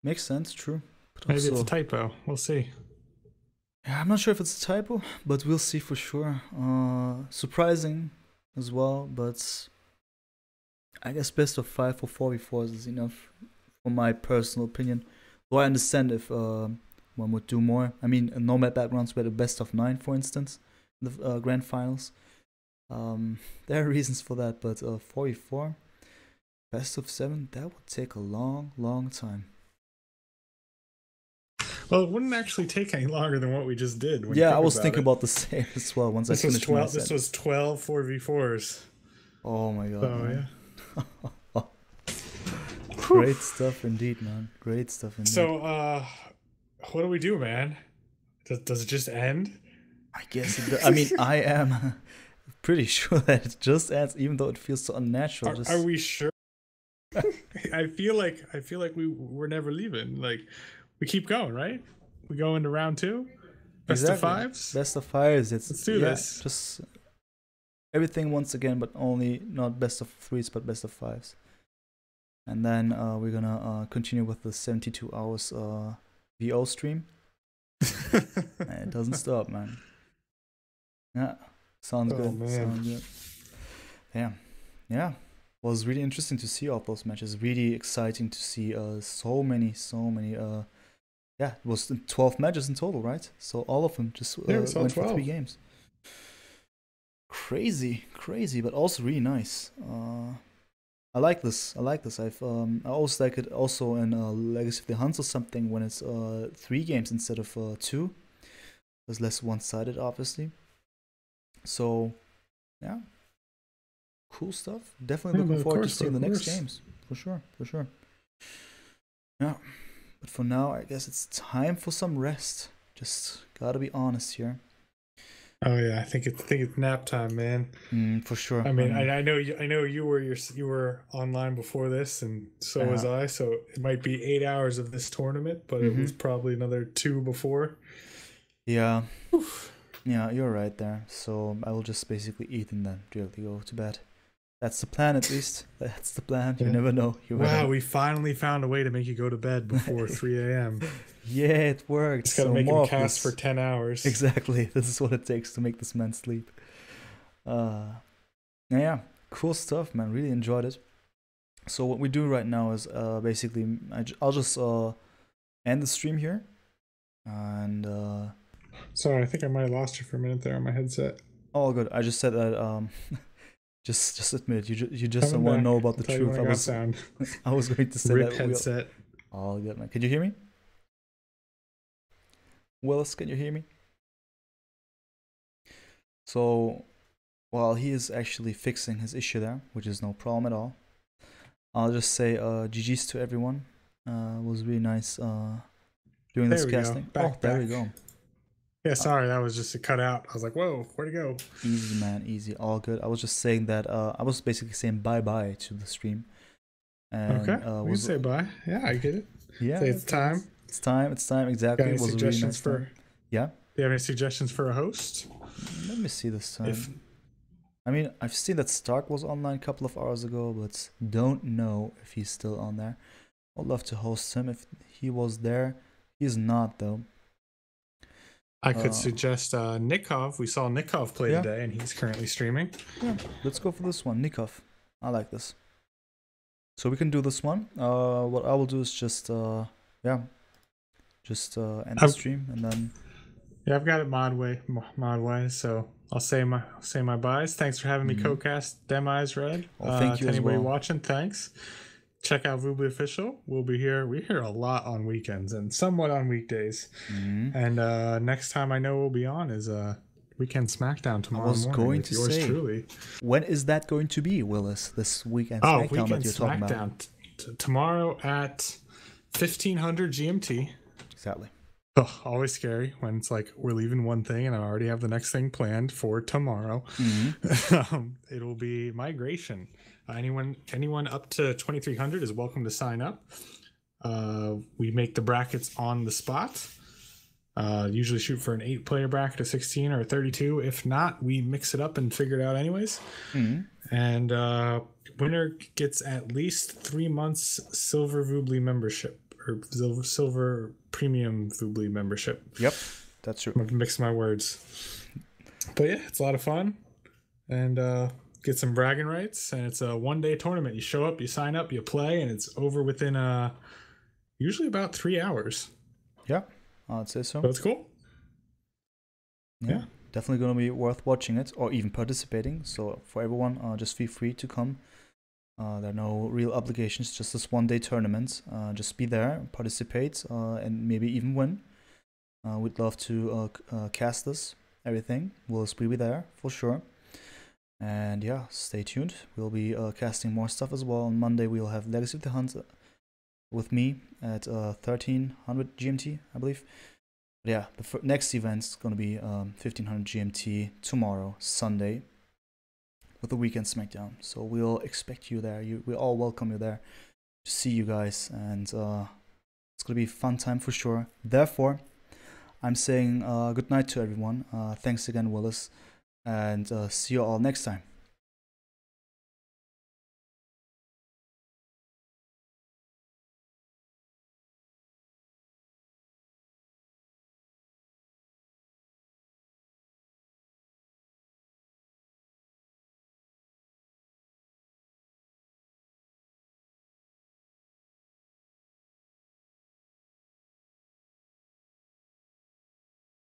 makes sense. True. But maybe it's a typo. We'll see. Yeah, I'm not sure if it's a typo, but we'll see for sure. Surprising as well, but I guess best of 5 for 4v4s is enough, for my personal opinion. Though I understand if one would do more. I mean, nomad backgrounds were the best of 9, for instance, in the grand finals. There are reasons for that, but 4v4, best of 7, that would take a long time. Well, it wouldn't actually take any longer than what we just did. Yeah, I was thinking about the same as well. Once this I was finished 12. This was 12 4v4s. Oh my god! So yeah. Great stuff indeed, man. Great stuff indeed. So, what do we do, man? Does it just end? I guess it does. I mean, I am pretty sure that it just ends, even though it feels so unnatural. Are we sure? I feel like we're never leaving. Like, we keep going, right? We go into round 2. Best of 5s. Best of 5s. Let's do this. Just everything once again, but only not best of 3s, but best of 5s. And then we're gonna continue with the 72 hours VO stream. And it doesn't stop, man. Yeah, sounds good. Man. Sounds good. Yeah. was really interesting to see all those matches. Really exciting to see so many yeah, it was 12 matches in total, right? So all of them just we saw went for 12. 3 games. Crazy, but also really nice. I like this. I also like it also in Legacy of the Huns or something when it's 3 games instead of 2. It's less one-sided, obviously. So, yeah, cool stuff. Definitely looking forward to seeing the next games. For sure. Yeah, but for now, I guess it's time for some rest. Just gotta be honest here. Oh yeah, I think it's nap time, man. For sure. I mean, I know you were online before this, and so was I. So it might be 8 hours of this tournament, but it was probably another 2 before. Yeah. Oof. Yeah, you're right there. So I will just basically eat and then directly go to bed. That's the plan, at least. That's the plan. You never know. Wow, we finally found a way to make you go to bed before 3 a.m. Yeah, it worked. Just gotta make him cast for 10 hours. Exactly. This is what it takes to make this man sleep. Yeah, cool stuff, man. Really enjoyed it. So what we do right now is basically I'll just end the stream here, and sorry, I think I might have lost you for a minute there on my headset. Oh, good. I just said that. Just admit you just don't want to know about the truth. I was going to say Rip that. Headset. All good, man. Can you hear me? Willis, can you hear me? So, while he is actually fixing his issue there, which is no problem at all, I'll just say GG's to everyone. It was really nice doing this casting. There we go. Yeah, sorry, that was just a cut out. I was like, whoa, where'd it go? Easy, man, easy. All good. I was just saying that I was basically saying bye-bye to the stream. And, okay, we can say bye. Yeah, I get it. Yeah. Say it's time. It's time, exactly. Got any suggestions for... Time. Yeah? Do you have any suggestions for a host? Let me see this time. I mean, I've seen that Stark was online a couple of hours ago, but don't know if he's still on there. I'd love to host him if he was there. He's not, though. I could suggest Nikov. We saw Nikov play today, and he's currently streaming. Yeah, let's go for this one, Nikov. I like this. So we can do this one. What I will do is just end the stream, and then. Yeah, I've got it mod way. So I'll say my byes. Thanks for having me co-cast Demise Red. Well, thank you to anybody as well. watching. Thanks. Check out Voobly Official. We'll be here. We're here a lot on weekends and somewhat on weekdays. And next time I know we'll be on is Weekend Smackdown tomorrow morning. I was going to say, truly. When is that going to be, Willis? This Weekend Smackdown Weekend that you're talking about? Tomorrow at 1500 GMT. Exactly. Oh, always scary when it's like we're leaving one thing and I already have the next thing planned for tomorrow. It'll be Migration. Anyone up to 2300 is welcome to sign up. We make the brackets on the spot. Usually shoot for an 8-player bracket, a 16 or a 32. If not, we mix it up and figure it out anyways. And winner gets at least 3 months Silver Voobly membership or Silver Premium Voobly membership. Yep, that's true. I'm gonna mix my words. But yeah, it's a lot of fun. And get some bragging rights, and it's a 1-day tournament. You show up, you sign up, you play, and it's over within usually about 3 hours. Yeah, I'd say so. So it's cool. Yeah, definitely gonna be worth watching it or even participating. So for everyone, just feel free to come. There are no real obligations, just this 1-day tournament. Just be there, participate, and maybe even win. We'd love to cast this, everything. We'll be there for sure. And yeah, stay tuned. We'll be casting more stuff as well. On Monday, we'll have Legacy of the Hunt with me at 1300 GMT, I believe. But yeah, the next event's going to be 1500 GMT tomorrow, Sunday, with the Weekend Smackdown. So we'll expect you there. We all welcome you there to see you guys. And it's going to be a fun time for sure. Therefore, I'm saying good night to everyone. Thanks again, Willis. And see you all next time.